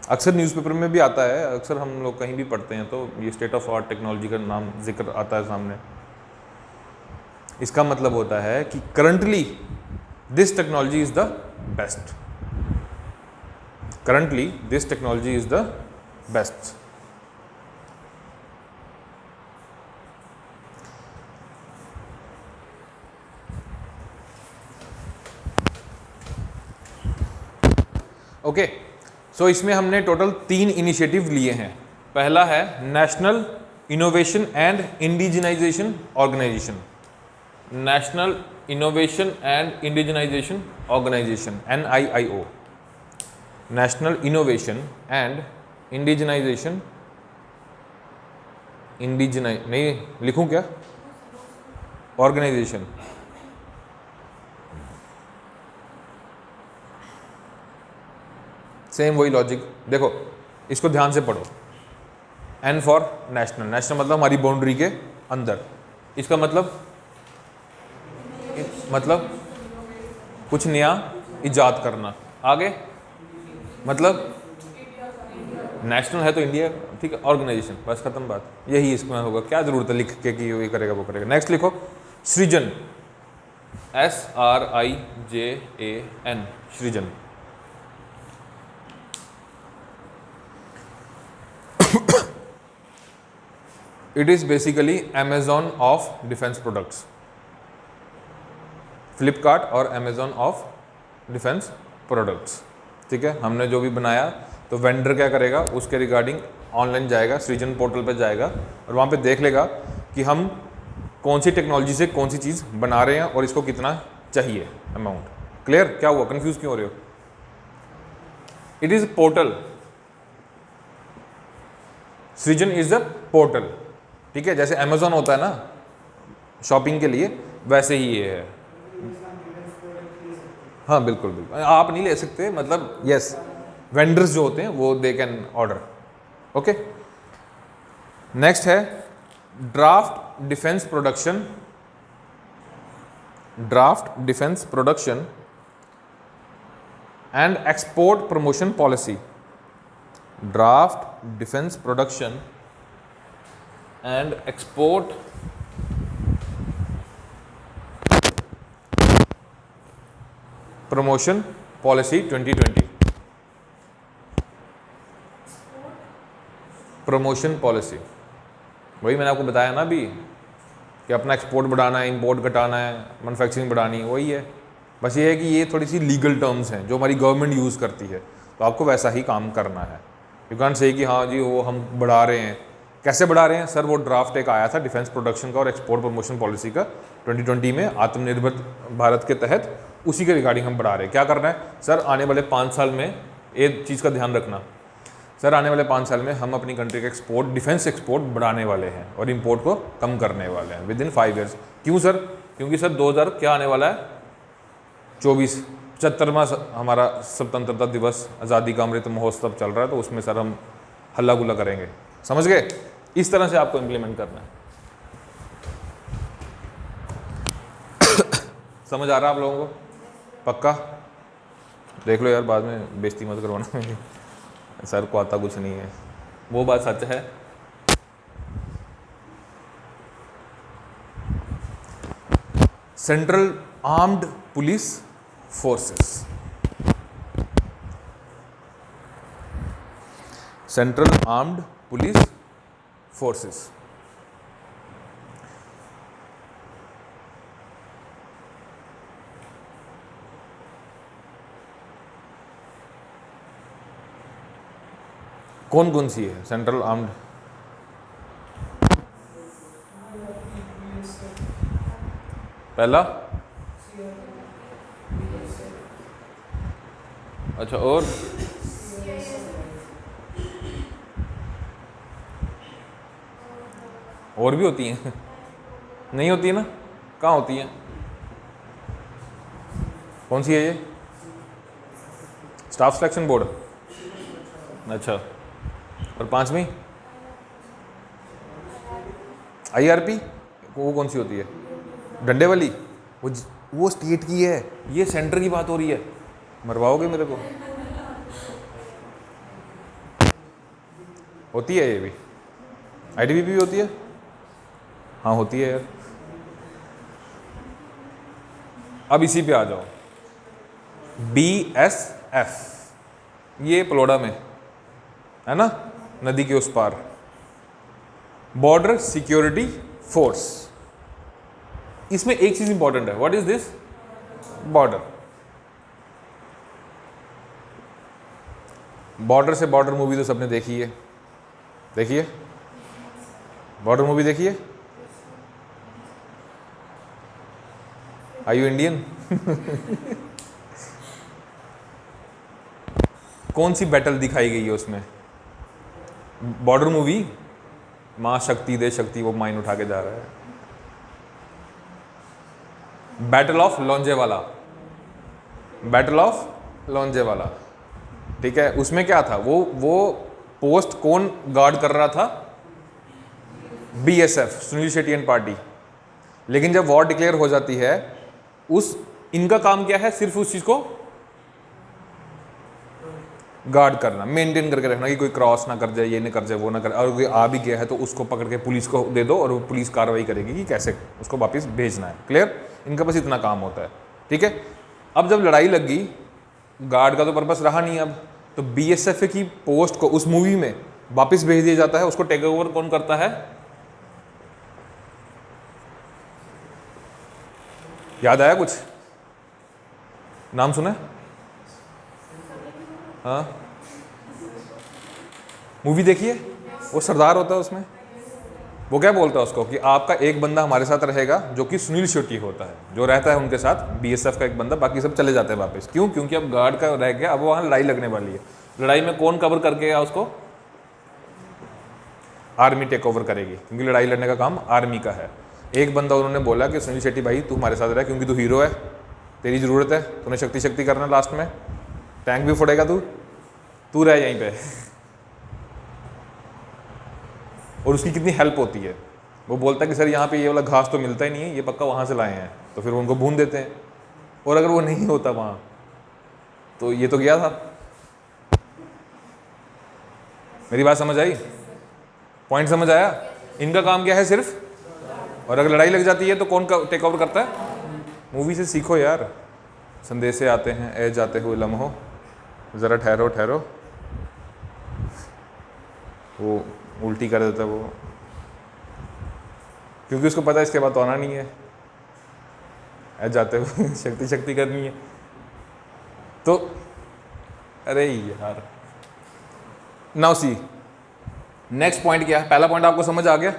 Speaker 1: अक्सर न्यूज़पेपर में भी आता है, अक्सर हम लोग कहीं भी पढ़ते हैं तो ये स्टेट ऑफ आर्ट टेक्नोलॉजी का नाम जिक्र आता है सामने। इसका मतलब होता है कि currently this technology is the best, currently this technology is the best. Okay, so इसमें हमने टोटल 3 इनिशिएटिव लिए हैं। पहला है national innovation and indigenisation organisation, national innovation and indigenisation organisation NIIO, national innovation and indigenisation, नहीं लिखूं क्या, organisation. Same वही लॉजिक, देखो इसको ध्यान से पढ़ो। N फॉर नेशनल, नेशनल मतलब हमारी बाउंड्री के अंदर, इसका मतलब कुछ नया इजाद करना। आगे मतलब नेशनल है तो इंडिया, ठीक है, ऑर्गेनाइजेशन, बस खत्म बात, यही इसमें होगा। क्या जरूरत है लिख के कि ये करेगा वो करेगा। नेक्स्ट लिखो सृजन, SRIJAN, सृजन। It is basically Amazon of defence products, Flipkart और अमेजॉन ऑफ डिफेंस प्रोडक्ट्स, ठीक है। हमने जो भी बनाया तो वेंडर क्या करेगा, उसके रिगार्डिंग ऑनलाइन जाएगा, सृजन पोर्टल पे जाएगा और वहाँ पे देख लेगा कि हम कौन सी टेक्नोलॉजी से कौन सी चीज़ बना रहे हैं और इसको कितना चाहिए अमाउंट। क्लियर? क्या हुआ, कंफ्यूज क्यों हो रहे हो? इट इज़ पोर्टल, सृजन इज अ पोर्टल, ठीक है। जैसे अमेजॉन होता है ना शॉपिंग के लिए, वैसे ही ये है। हाँ बिल्कुल बिल्कुल, आप नहीं ले सकते, मतलब यस वेंडर्स जो होते हैं वो they can order. Okay, next है draft defence production, draft defence production and export promotion policy, draft defence production and export promotion policy 2020, promotion policy. वही मैंने आपको बताया ना अभी कि अपना एक्सपोर्ट बढ़ाना है, इंपोर्ट घटाना है, मैन्युफैक्चरिंग बढ़ानी है, वही है। बस ये है कि ये थोड़ी सी लीगल टर्म्स हैं जो हमारी गवर्नमेंट यूज़ करती है, तो आपको वैसा ही काम करना है। यू कैन से कि हाँ जी वो हम बढ़ा रहे हैं, कैसे बढ़ा रहे हैं सर? वो ड्राफ्ट एक आया था डिफेंस प्रोडक्शन का और एक्सपोर्ट प्रमोशन पॉलिसी का 2020 में आत्मनिर्भर भारत के तहत, उसी के रिगार्डिंग हम बढ़ा रहे हैं। क्या करना है सर? आने वाले 5 साल में एक चीज़ का ध्यान रखना सर, आने वाले 5 साल में हम अपनी कंट्री का एक्सपोर्ट, डिफेंस एक्सपोर्ट बढ़ाने वाले हैं और इंपोर्ट को कम करने वाले हैं विद इन 5 ईयर्स। क्यों सर? क्योंकि सर 2000 क्या आने वाला है 24, 75वां हमारा स्वतंत्रता दिवस, आज़ादी का अमृत महोत्सव चल रहा है, तो उसमें सर हम हल्ला गुल्ला करेंगे। समझ गए? इस तरह से आपको इम्प्लीमेंट करना है। समझ आ रहा है आप लोगों को? पक्का? देख लो यार, बाद में बेइज्जती मत करवाना मेरी, सर को आता कुछ नहीं है, वो बात सच है। Central armed police forces, central armed police forces, कौन कौन सी है सेंट्रल आर्म्ड? पहला, अच्छा, और भी होती हैं? नहीं होती है ना, कहाँ होती हैं? कौन सी है ये? स्टाफ सिलेक्शन बोर्ड, अच्छा। और पांचवी IRP, वो कौन सी होती है? डंडे वाली, वो स्टेट की है, ये सेंटर की बात हो रही है। मरवाओगे मेरे को? होती है ये भी, ITBP भी होती है, हाँ होती है यार। अब इसी पे आ जाओ, BSF, ये पलोड़ा में है ना, नदी के उस पार, बॉर्डर सिक्योरिटी फोर्स। इसमें एक चीज इंपॉर्टेंट है, what is this? Border. Border से बॉर्डर मूवी तो सबने देखी है, देखिए बॉर्डर मूवी देखिए। Are you Indian? कौन सी बैटल दिखाई गई है उसमें? बॉर्डर मूवी, मां शक्ति दे शक्ति, वो माइन उठा के जा रहा है। बैटल ऑफ लोंजेवाला, बैटल ऑफ लोंजेवाला, ठीक है। उसमें क्या था, वो पोस्ट कौन गार्ड कर रहा था? BSF, Sunil Shetty and party. लेकिन जब वॉर डिक्लेयर हो जाती है, इनका काम क्या है? सिर्फ उस चीज को गार्ड करना, मेंटेन करके रखना कि कोई क्रॉस ना कर जाए, ये ना कर जाए, वो ना कर, और कोई आ भी गया है तो उसको पकड़ के पुलिस को दे दो और वो पुलिस कार्रवाई करेगी कि कैसे उसको वापस भेजना है। क्लियर? इनका बस इतना काम होता है, ठीक है। अब जब लड़ाई लग गई, गार्ड का तो पर्पस रहा नहीं अब, तो BSF की पोस्ट को उस मूवी में वापस भेज दिया जाता है। उसको टेक ओवर कौन करता है? याद आया कुछ? नाम सुना? हाँ, मूवी देखिए, वो सरदार होता है उसमें, वो क्या बोलता है उसको कि आपका एक बंदा हमारे साथ रहेगा, जो कि सुनील शेट्टी होता है, जो रहता है उनके साथ, BSF का एक बंदा, बाकी सब चले जाते हैं वापस। क्यों? क्योंकि अब गार्ड का रह गया, अब वहाँ लड़ाई लगने वाली है। लड़ाई में कौन कवर करके गया उसको? आर्मी टेक ओवर करेगी, क्योंकि लड़ाई लड़ने का काम आर्मी का है। एक बंदा उन्होंने बोला कि सुनील शेट्टी भाई तू हमारे साथ रह, क्योंकि तू हीरो है, तेरी ज़रूरत है, तूने शक्ति शक्ति करना, लास्ट में टैंक भी फोड़ेगा तू रह यहीं पे। और उसकी कितनी हेल्प होती है। वो बोलता है कि सर यहाँ पे ये वाला घास तो मिलता ही नहीं है, ये पक्का वहाँ से लाए हैं, तो फिर उनको भून देते हैं। और अगर वो नहीं होता वहाँ तो ये तो गया था। मेरी बात समझ आई? पॉइंट समझ आया? इनका काम क्या है सिर्फ, और अगर लड़ाई लग जाती है तो कौन टेक ओवर करता है? मूवी से सीखो यार। संदेशे आते हैं ए जाते हुए लम्हों, ज़रा ठहरो ठहरो, वो उल्टी कर देता है वो, क्योंकि उसको पता है इसके बाद तो आना नहीं है, ए जाते हुए शक्ति शक्ति करनी है। तो अरे यार, नाउ सी नेक्स्ट पॉइंट क्या है? पहला पॉइंट आपको समझ आ गया,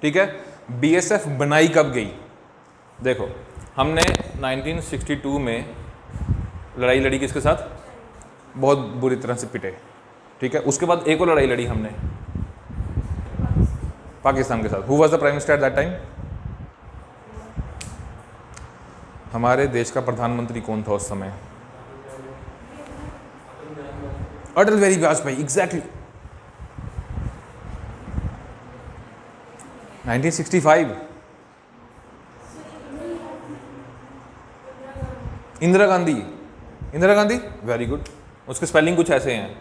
Speaker 1: ठीक है। BSF बनाई कब गई? देखो, हमने 1962 में लड़ाई लड़ी किसके साथ? बहुत बुरी तरह से पिटे, ठीक है। उसके बाद एक और लड़ाई लड़ी हमने पाकिस्तान के साथ। Who was the prime minister at that time? हमारे देश का प्रधानमंत्री कौन था उस समय? Atal Bihari Vajpayee, exactly. 1965 Indira Gandhi, Indira Gandhi, very good. उसके स्पेलिंग कुछ ऐसे हैं,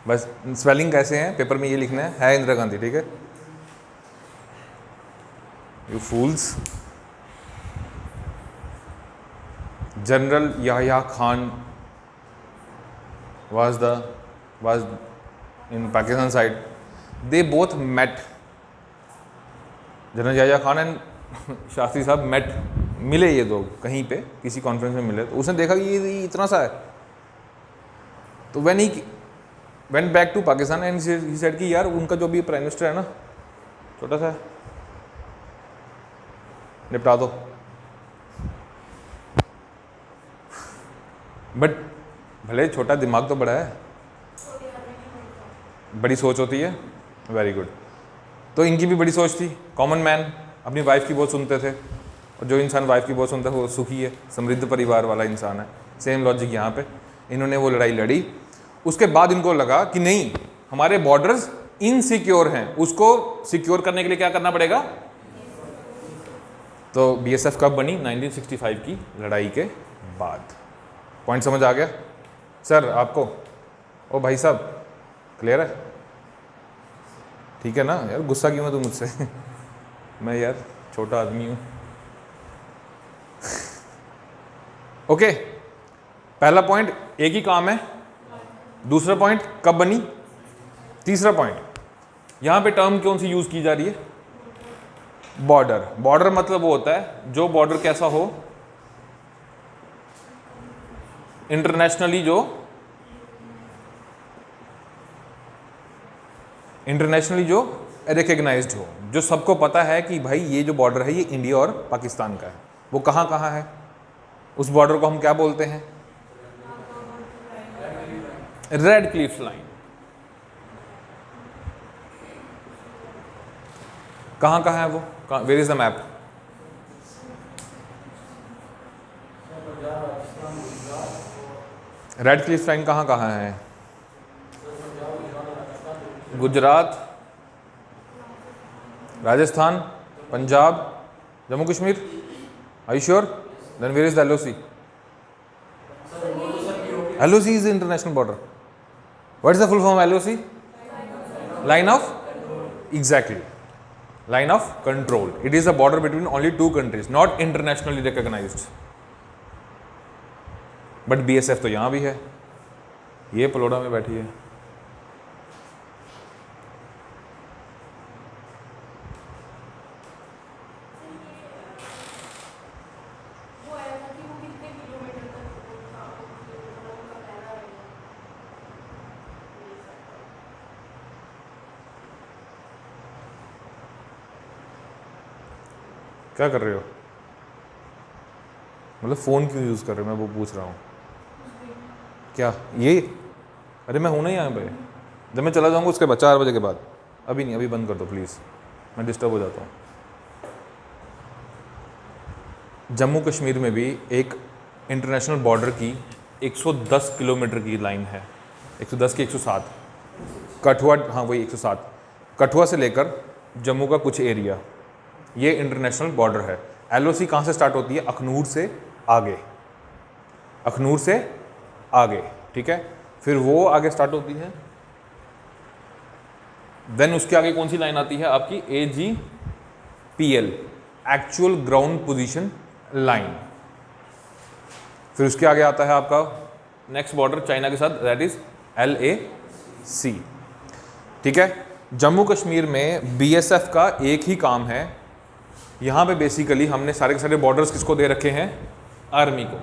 Speaker 1: बस स्पेलिंग कैसे हैं पेपर में ये लिखना है इंदिरा गांधी, ठीक है। You fools. General Yahya Khan was in Pakistan side. They both met. General Yahya Khan and Shastri साहब met मिले ये दो कहीं पे किसी कॉन्फ्रेंस में मिले, तो उसने देखा कि ये इतना सा है, तो when he went back to Pakistan and he said कि यार उनका जो भी प्राइम मिनिस्टर है ना छोटा सा है, निपटा दो। बट भले छोटा दिमाग तो बड़ा है, बड़ी सोच होती है, वेरी गुड। तो इनकी भी बड़ी सोच थी, कॉमन मैन अपनी वाइफ की बहुत सुनते थे, और जो इंसान वाइफ की बहुत सुनता है वो सुखी है, समृद्ध परिवार वाला इंसान है। सेम लॉजिक यहाँ पे, इन्होंने वो लड़ाई लड़ी। उसके बाद इनको लगा कि नहीं, हमारे बॉर्डर्स इनसिक्योर हैं, उसको सिक्योर करने के लिए क्या करना पड़ेगा। तो बीएसएफ कब बनी? 1965 की लड़ाई के बाद। पॉइंट समझ आ गया सर आपको? ओ भाई साहब क्लियर है? ठीक है ना यार, गुस्सा क्यों है तू मुझसे? मैं यार छोटा आदमी हूँ। ओके, पहला पॉइंट एक ही काम है। दूसरा पॉइंट कब बनी? तीसरा पॉइंट यहां पे टर्म कौन सी यूज की जा रही है? बॉर्डर। बॉर्डर मतलब वो होता है जो बॉर्डर कैसा हो, इंटरनेशनली जो रिकग्नाइज्ड हो, जो सबको पता है कि भाई ये जो बॉर्डर है ये इंडिया और पाकिस्तान का है। वो कहाँ कहाँ है? उस बॉर्डर को हम क्या बोलते हैं? Radcliffe line. कहाँ कहाँ है वो? Where is the map? Radcliffe line कहाँ कहाँ है? Gujarat, Rajasthan, Punjab, Jammu Kashmir. Are you sure? Then where is the LOC? LOC is the international border. What is the full form of LOC? Line of? Exactly. Line of control. It is a border between only two countries, not internationally recognized. But BSF तो यहाँ भी है, ये पलोड़ा में बैठी है। क्या कर रहे हो? मतलब फ़ोन क्यों यूज़ कर रहे हो? मैं वो पूछ रहा हूँ। क्या ये? अरे मैं हूँ ना यहाँ पे, जब मैं चला जाऊँगा उसके बाद 4 बजे के बाद। अभी नहीं, अभी बंद कर दो प्लीज़, मैं डिस्टर्ब हो जाता हूँ। जम्मू कश्मीर में भी एक इंटरनेशनल बॉर्डर की 110 किलोमीटर की लाइन है। 110 की 107 कठुआ, हाँ वही 107 कठुआ से लेकर जम्मू का कुछ एरिया, ये इंटरनेशनल बॉर्डर है। LOC कहाँ से स्टार्ट होती है? अखनूर से आगे, अखनूर से आगे, ठीक है। फिर वो आगे स्टार्ट होती है, देन उसके आगे कौन सी लाइन आती है आपकी? AGPL, actual ground position line. फिर उसके आगे आता है आपका नेक्स्ट बॉर्डर चाइना के साथ, दैट इज LAC, ठीक है। जम्मू कश्मीर में BSF का एक ही काम है, यहाँ पे बेसिकली हमने सारे के सारे बॉर्डर्स किसको दे रखे हैं? आर्मी को।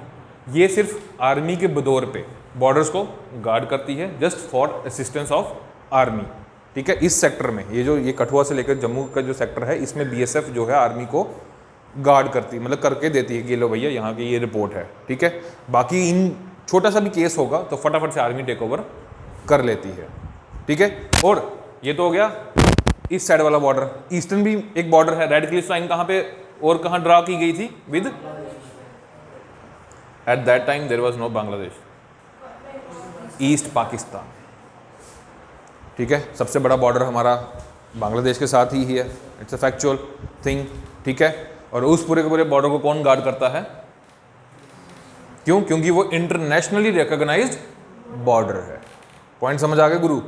Speaker 1: ये सिर्फ आर्मी के बदौर पे बॉर्डर्स को गार्ड करती है, just for assistance of army, ठीक है। इस सेक्टर में ये कठुआ से लेकर जम्मू का जो सेक्टर है, इसमें BSF जो है आर्मी को गार्ड करती है, मतलब करके देती है कि लो भैया यहाँ की ये रिपोर्ट है, ठीक है। बाकी इन छोटा सा भी केस होगा तो फटाफट से आर्मी टेक ओवर कर लेती है, ठीक है। और ये तो हो गया इस साइड वाला बॉर्डर। ईस्टर्न भी एक बॉर्डर है। रेड क्लिफ लाइन कहाँ पे और कहाँ ड्रा की गई थी? With, at that time there was no Bangladesh, East Pakistan, ठीक है। सबसे बड़ा बॉर्डर हमारा बांग्लादेश के साथ ही है, इट्स अ फैक्चुअल थिंग, ठीक है। और उस पूरे के पूरे बॉर्डर को कौन गार्ड करता है? क्यों? क्योंकि वो इंटरनेशनली रिकॉग्नाइज्ड बॉर्डर है। पॉइंट समझ आ गए गुरु?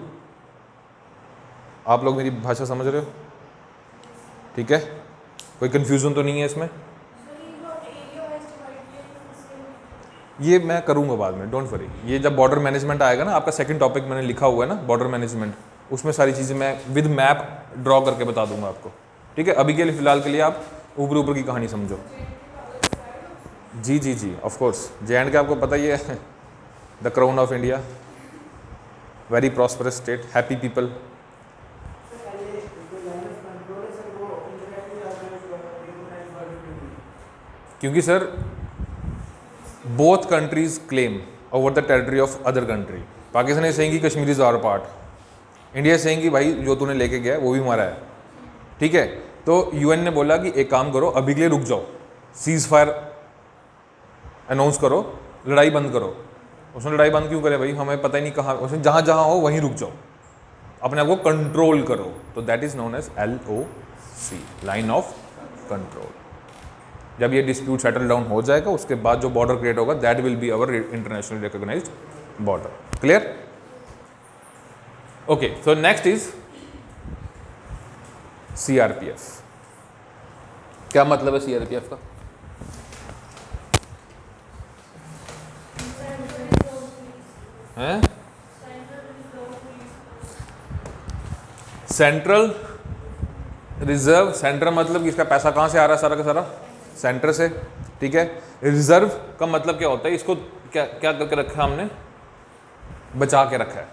Speaker 1: आप लोग मेरी भाषा समझ रहे हो? ठीक है, कोई कंफ्यूजन तो नहीं है इसमें? ये मैं करूंगा बाद में, डोंट वरी। ये जब बॉर्डर मैनेजमेंट आएगा ना, आपका सेकंड टॉपिक मैंने लिखा हुआ है ना बॉर्डर मैनेजमेंट, उसमें सारी चीज़ें मैं विद मैप ड्रॉ करके बता दूंगा आपको, ठीक है। अभी के लिए फिलहाल के लिए आप ऊपर ऊपर की कहानी समझो। जी जी जी, of course. J and K आपको पता ही है, the crown of India, very prosperous state, happy people. क्योंकि sir both countries claim over the territory of other country. Pakistan is saying कि Kashmir is our part, India saying कि भाई जो तूने लेके गया है वो भी हमारा है, ठीक है। तो यूएन ने बोला कि एक काम करो, अभी के लिए रुक जाओ, सीज फायर अनाउंस करो, लड़ाई बंद करो। उसने लड़ाई बंद क्यों करे भाई, हमें पता ही नहीं कहाँ, उसने जहाँ जहाँ हो वहीं रुक जाओ, अपने आप को कंट्रोल करो। तो that is known as LOC, line of control. जब ये डिस्प्यूट सेटल डाउन हो जाएगा उसके बाद जो बॉर्डर क्रिएट होगा that will be our international recognised border. Clear? Okay, so next is CRPF। क्या मतलब है CRPF का? हैं? सेंट्रल रिजर्व, सेंटर मतलब कि इसका पैसा कहाँ से आ रहा है, सारा का सारा सेंटर से, ठीक है। रिजर्व का मतलब क्या होता है, इसको क्या क्या करके रखा है हमने, बचा के रखा है।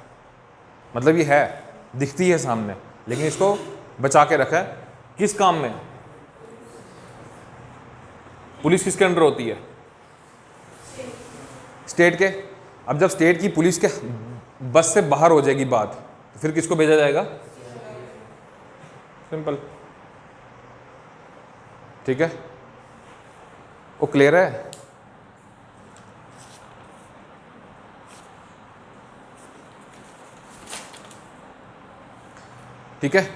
Speaker 1: मतलब ये है, दिखती है सामने, लेकिन इसको बचा के रखा है। किस काम में? पुलिस किसके अंडर होती है? स्टेट के। अब जब स्टेट की पुलिस के बस से बाहर हो जाएगी बात, तो फिर किसको भेजा जाएगा? सिंपल, ठीक है। वो क्लियर है? ठीक है।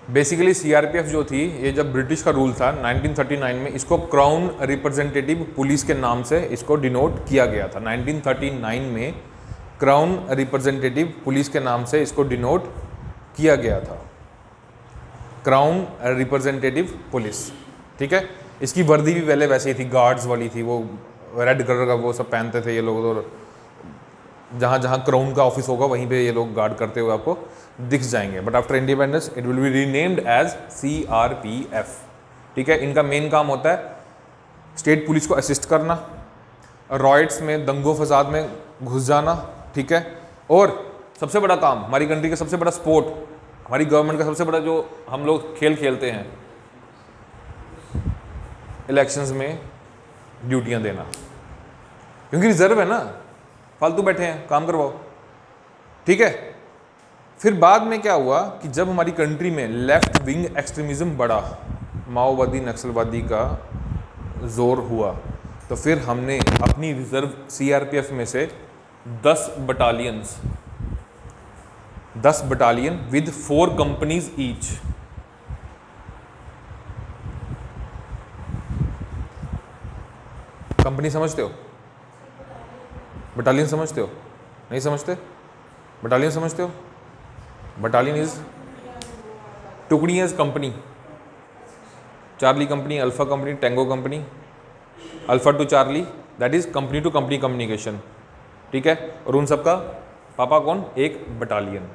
Speaker 1: बेसिकली CRPF जो थी, ये जब ब्रिटिश का रूल था 1939 में, इसको क्राउन रिप्रेजेंटेटिव पुलिस के नाम से इसको डिनोट किया गया था। 1939 में क्राउन रिप्रेजेंटेटिव पुलिस के नाम से इसको डिनोट किया गया था, क्राउन रिप्रेजेंटेटिव पुलिस, ठीक है। इसकी वर्दी भी पहले वैसे ही थी, गार्ड्स वाली थी, वो रेड कलर का वो सब पहनते थे ये लोग, और जहाँ जहाँ क्राउन का ऑफिस होगा वहीं पे ये लोग गार्ड करते हुए आपको दिख जाएंगे। But after independence it will be renamed as CRPF, ठीक है। इनका मेन काम होता है स्टेट पुलिस को असिस्ट करना, रॉयट्स में, दंगों फसाद में घुस जाना, ठीक है। और सबसे बड़ा काम, हमारी कंट्री का सबसे बड़ा स्पोर्ट, हमारी गवर्नमेंट का सबसे बड़ा जो हम लोग खेल खेलते हैं, इलेक्शंस में ड्यूटियां देना, क्योंकि रिजर्व है ना, फालतू बैठे हैं, काम करवाओ, ठीक है। फिर बाद में क्या हुआ कि जब हमारी कंट्री में लेफ्ट विंग एक्सट्रीमिज्म बढ़ा, माओवादी नक्सलवादी का जोर हुआ, तो फिर हमने अपनी रिजर्व CRPF में से 10 battalion with 4 companies each, company समझते हो? बटालियन समझते हो? नहीं समझते? बटालियन समझते हो? बटालियन इज टुकड़ी is company, Charlie company, alpha company, tango company, alpha two Charlie, that is company two company communication, ठीक है। और उन सबका पापा कौन? एक बटालियन।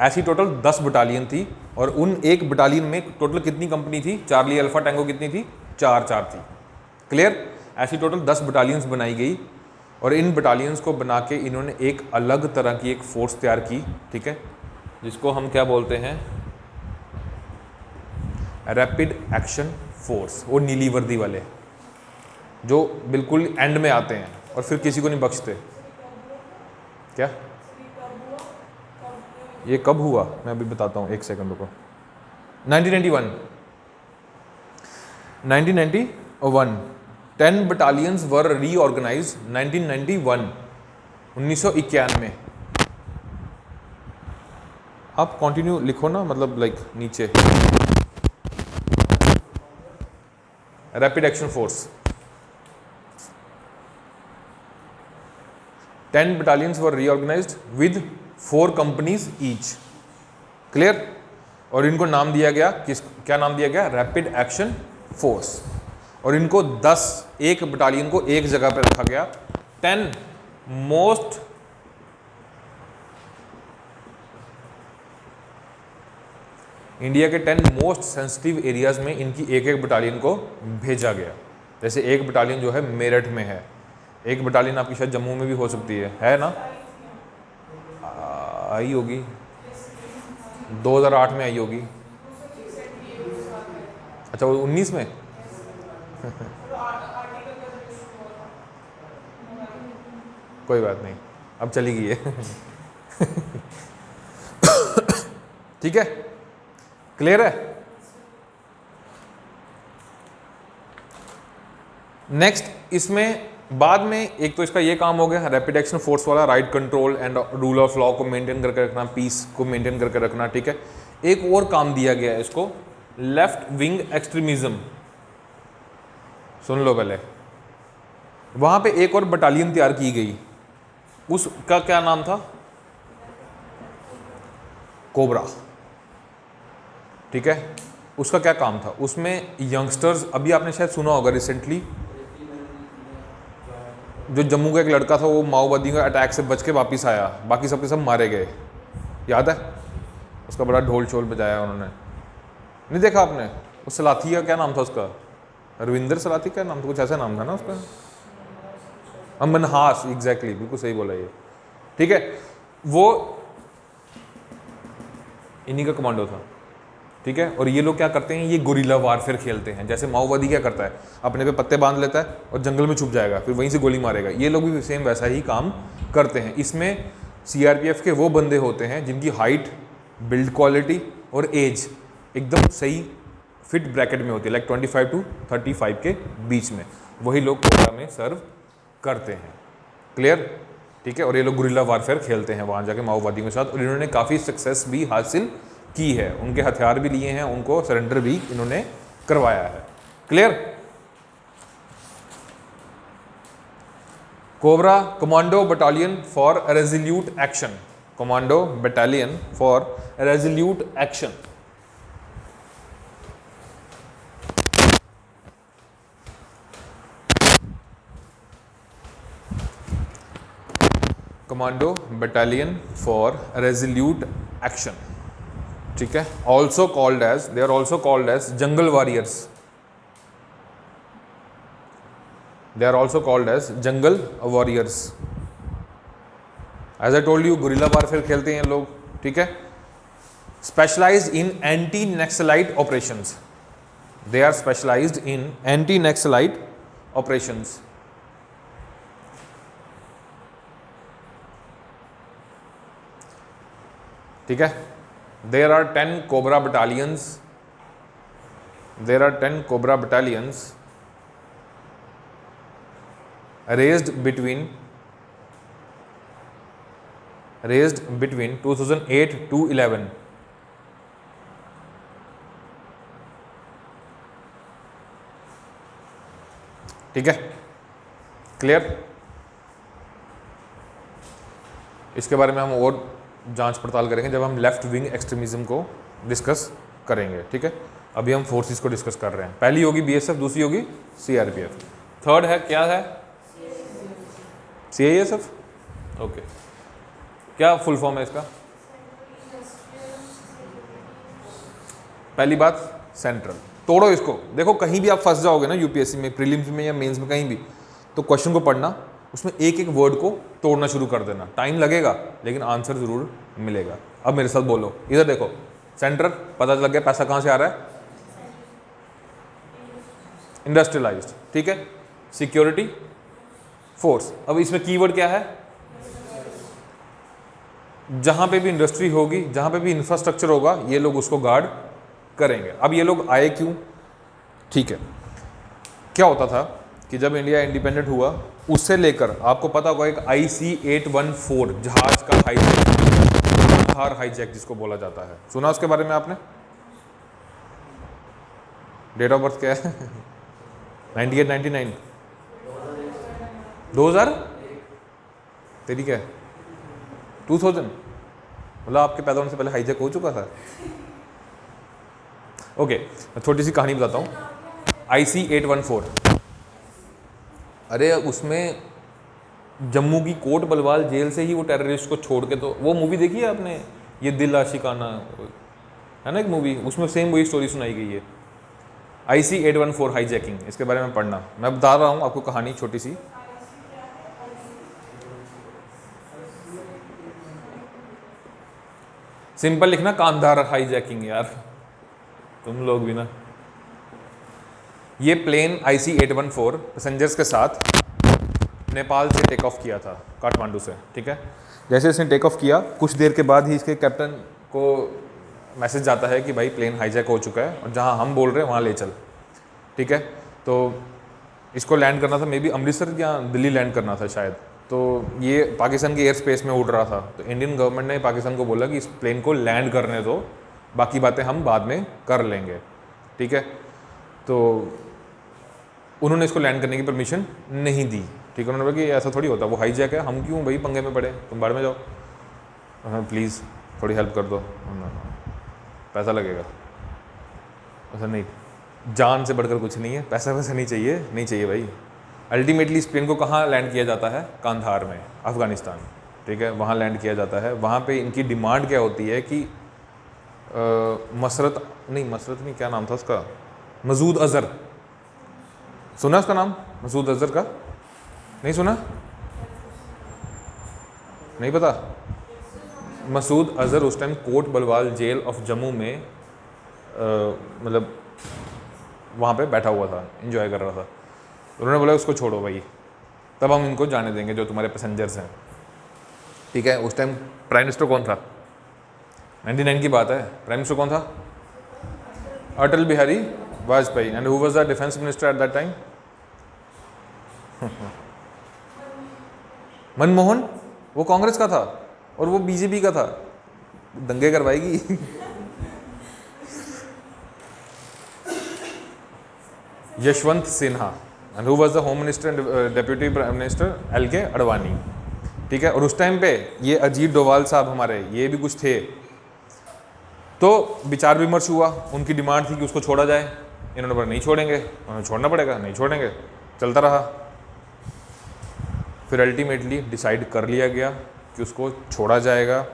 Speaker 1: ऐसी टोटल 10 बटालियन थी, और उन एक बटालियन में टोटल कितनी कंपनी थी? चार्ली, अल्फा, टेंगो कितनी थी? 4 थी। क्लियर? ऐसी टोटल 10 बटालियंस बनाई गई, और इन बटालियंस को बना के इन्होंने एक अलग तरह की एक फोर्स तैयार की, ठीक है, जिसको हम क्या बोलते हैं? Rapid action force. वो नीली वर्दी वाले जो बिल्कुल एंड में आते हैं और फिर किसी को नहीं बख्शते। क्या ये कब हुआ? मैं अभी बताता हूँ, एक सेकंड रुको। 1991 10 बटालियंस वर रीऑर्गेनाइज 1991, 1991। आप कंटिन्यू लिखो ना, मतलब लाइक नीचे, rapid action force. 10 battalions were reorganized with 4 companies each। Clear? और इनको नाम दिया गया, क्या नाम दिया गया? Rapid action force. और इनको 10, एक बटालियन को एक जगह पे रखा गया। 10 मोस्ट इंडिया के 10 मोस्ट सेंसिटिव एरियाज में इनकी एक एक बटालियन को भेजा गया। जैसे एक बटालियन जो है मेरठ में है, एक बटालियन आपकी शायद जम्मू में भी हो सकती है ना? आई होगी, 2008 में आई होगी। अच्छा वो 19 में कोई बात नहीं, अब चली गई है ठीक है, क्लियर है। नेक्स्ट इसमें बाद में एक तो इसका ये काम हो गया रैपिड एक्शन फोर्स वाला, right control and rule of law को मेंटेन करके रखना, पीस को मेंटेन करके रखना, ठीक है। एक और काम दिया गया है इसको, लेफ्ट विंग एक्सट्रीमिज्म। सुन लो पहले, वहां पे एक और बटालियन तैयार की गई, उसका क्या नाम था? कोबरा, ठीक है। उसका क्या काम था? उसमें यंगस्टर्स, अभी आपने शायद सुना होगा रिसेंटली, जो जम्मू का एक लड़का था वो माओवादियों के अटैक से बच के वापस आया, बाकी सबके सब मारे गए, याद है? उसका बड़ा ढोल शोल बजाया उन्होंने, नहीं देखा आपने? उस सलाथी का क्या नाम था उसका? रविंदर सलाथी का नाम था, कुछ ऐसा नाम था ना उसका, मनहास, एग्जैक्टली, बिल्कुल सही बोला ये, ठीक है। वो इन्हीं का कमांडो था, ठीक है। और ये लोग क्या करते हैं, ये गुरिल्ला वारफेयर खेलते हैं। जैसे माओवादी क्या करता है, अपने पे पत्ते बांध लेता है और जंगल में छुप जाएगा, फिर वहीं से गोली मारेगा। ये लोग भी सेम वैसा ही काम करते हैं। इसमें सीआरपीएफ के वो बंदे होते हैं जिनकी हाइट, बिल्ड क्वालिटी और एज एकदम सही फिट ब्रैकेट में होती है, लाइक 25 to 35 के बीच में, वही लोग कोबरा में सर्व करते हैं। क्लियर, ठीक है। और ये लोग गुरिल्ला वारफेयर खेलते हैं वहाँ जाके माओवादियों के साथ, और इन्होंने काफ़ी सक्सेस भी हासिल की है, उनके हथियार भी लिए हैं, उनको सरेंडर भी इन्होंने करवाया है। Clear. Cobra commando battalion for resolute action, commando battalion for resolute action. Commando battalion for resolute action, ठीक है। Also called as, they are also called as jungle warriors, they are also called as jungle warriors. As I told you, guerrilla warfare खेलते हैं लोग, ठीक है। Specialised in anti Naxalite operations, they are specialised in anti Naxalite operations. ठीक है। There are 10 cobra battalions, there are 10 cobra battalions raised between 2008 to 11। ठीक है, clear. इसके बारे में हम और जांच पड़ताल करेंगे जब हम लेफ्ट विंग एक्सट्रीमिज्म को डिस्कस करेंगे, ठीक है। अभी हम फोर्सेस को डिस्कस कर रहे हैं। पहली होगी बीएसएफ, दूसरी होगी सीआरपीएफ, थर्ड है क्या है? सीआईएसएफ। ओके, क्या फुल फॉर्म है इसका? पहली बात सेंट्रल, तोड़ो इसको। देखो कहीं भी आप फंस जाओगे ना यूपीएससी में, प्रीलिम्स में या मेंस में, कहीं भी, तो क्वेश्चन को पढ़ना, उसमें एक एक वर्ड को तोड़ना शुरू कर देना। टाइम लगेगा लेकिन आंसर जरूर मिलेगा। अब मेरे साथ बोलो, इधर देखो, सेंट्रल पता लग गया पैसा कहां से आ रहा है? इंडस्ट्रियलाइज्ड, ठीक है। सिक्योरिटी फोर्स, अब इसमें कीवर्ड क्या है? जहां पे भी इंडस्ट्री होगी, जहां पे भी इंफ्रास्ट्रक्चर होगा, ये लोग उसको गार्ड करेंगे। अब ये लोग आए क्यों? ठीक है, क्या होता था कि जब इंडिया इंडिपेंडेंट हुआ उससे लेकर, आपको पता होगा, एक IC-814 जहाज का हाईजैक, कार हाईजैक जिसको बोला जाता है, सुना उसके बारे में आपने? डेट ऑफ बर्थ क्या है? 98, 99, 2000, तेरी क्या है? 2000, मतलब आपके पैदा होने से पहले हाईजैक हो चुका था। ओके, छोटी सी कहानी बताता हूँ। IC-814, अरे उसमें जम्मू की कोट बलवाल जेल से ही वो टेररिस्ट को छोड़ के, तो वो मूवी देखी है आपने, ये दिल आशिकाना है ना एक मूवी, उसमें सेम वही स्टोरी सुनाई गई है। IC-814 हाईजैकिंग, इसके बारे में पढ़ना, मैं बता रहा हूँ आपको कहानी छोटी सी। सिंपल लिखना कांधार हाईजैकिंग, यार तुम लोग भी ना। ये प्लेन IC-814 पैसेंजर्स के साथ नेपाल से टेक ऑफ किया था, काठमांडू से, ठीक है। जैसे इसने टेक ऑफ किया, कुछ देर के बाद ही इसके कैप्टन को मैसेज आता है कि भाई प्लेन हाईजैक हो चुका है और जहाँ हम बोल रहे हैं वहाँ ले चल, ठीक है। तो इसको लैंड करना था, मे बी अमृतसर या दिल्ली लैंड करना था शायद। तो ये पाकिस्तान के एयर स्पेस में उड़ रहा था, तो इंडियन गवर्नमेंट ने पाकिस्तान को बोला कि इस प्लेन को लैंड करने दो, बाकी बातें हम बाद में कर लेंगे, ठीक है। तो उन्होंने इसको लैंड करने की परमिशन नहीं दी, ठीक है। उन्होंने बोला कि ऐसा थोड़ी होता, वो हाईजैक है, हम क्यों भाई पंगे में पड़े, तुम बाहर में जाओ, हाँ प्लीज़ थोड़ी हेल्प कर दो, पैसा लगेगा। ऐसा नहीं, जान से बढ़कर कुछ नहीं है, पैसा वैसा नहीं चाहिए, नहीं चाहिए भाई। अल्टीमेटली इस प्लेन को कहाँ लैंड किया जाता है? कांधार में, अफ़गानिस्तान, ठीक है, वहाँ लैंड किया जाता है। वहाँ पे इनकी डिमांड क्या होती है कि मसरत नहीं, क्या नाम था उसका, मसूद अज़हर, सुना उसका नाम? मसूद अज़हर का नहीं सुना? नहीं पता? मसूद अज़हर उस time Kot Bhalwal jail of Jammu में मतलब वहाँ पे बैठा हुआ था, एंजॉय कर रहा था। उन्होंने बोला उसको छोड़ो भाई, तब हम इनको जाने देंगे जो तुम्हारे पैसेंजर्स हैं, ठीक है। उस टाइम प्राइम मिनिस्टर कौन था? 99 की बात है, प्राइम मिनिस्टर कौन था? Atal Bihari Vajpayee. And who was the defence minister at that time? Manmohan, वो कांग्रेस का था और वो बीजेपी का था, दंगे करवाएगी। Yashwant Sinha, and who was the home minister and deputy prime minister LK Advani, ठीक है। और उस टाइम पे ये अजीत डोभाल साहब हमारे, ये भी कुछ थे। तो विचार विमर्श हुआ, उनकी डिमांड थी कि उसको छोड़ा जाए, इन्होंने बोला नहीं छोड़ेंगे, उन्हें छोड़ना पड़ेगा, नहीं छोड़ेंगे, चलता रहा। फिर अल्टीमेटली डिसाइड कर लिया गया कि उसको छोड़ा जाएगा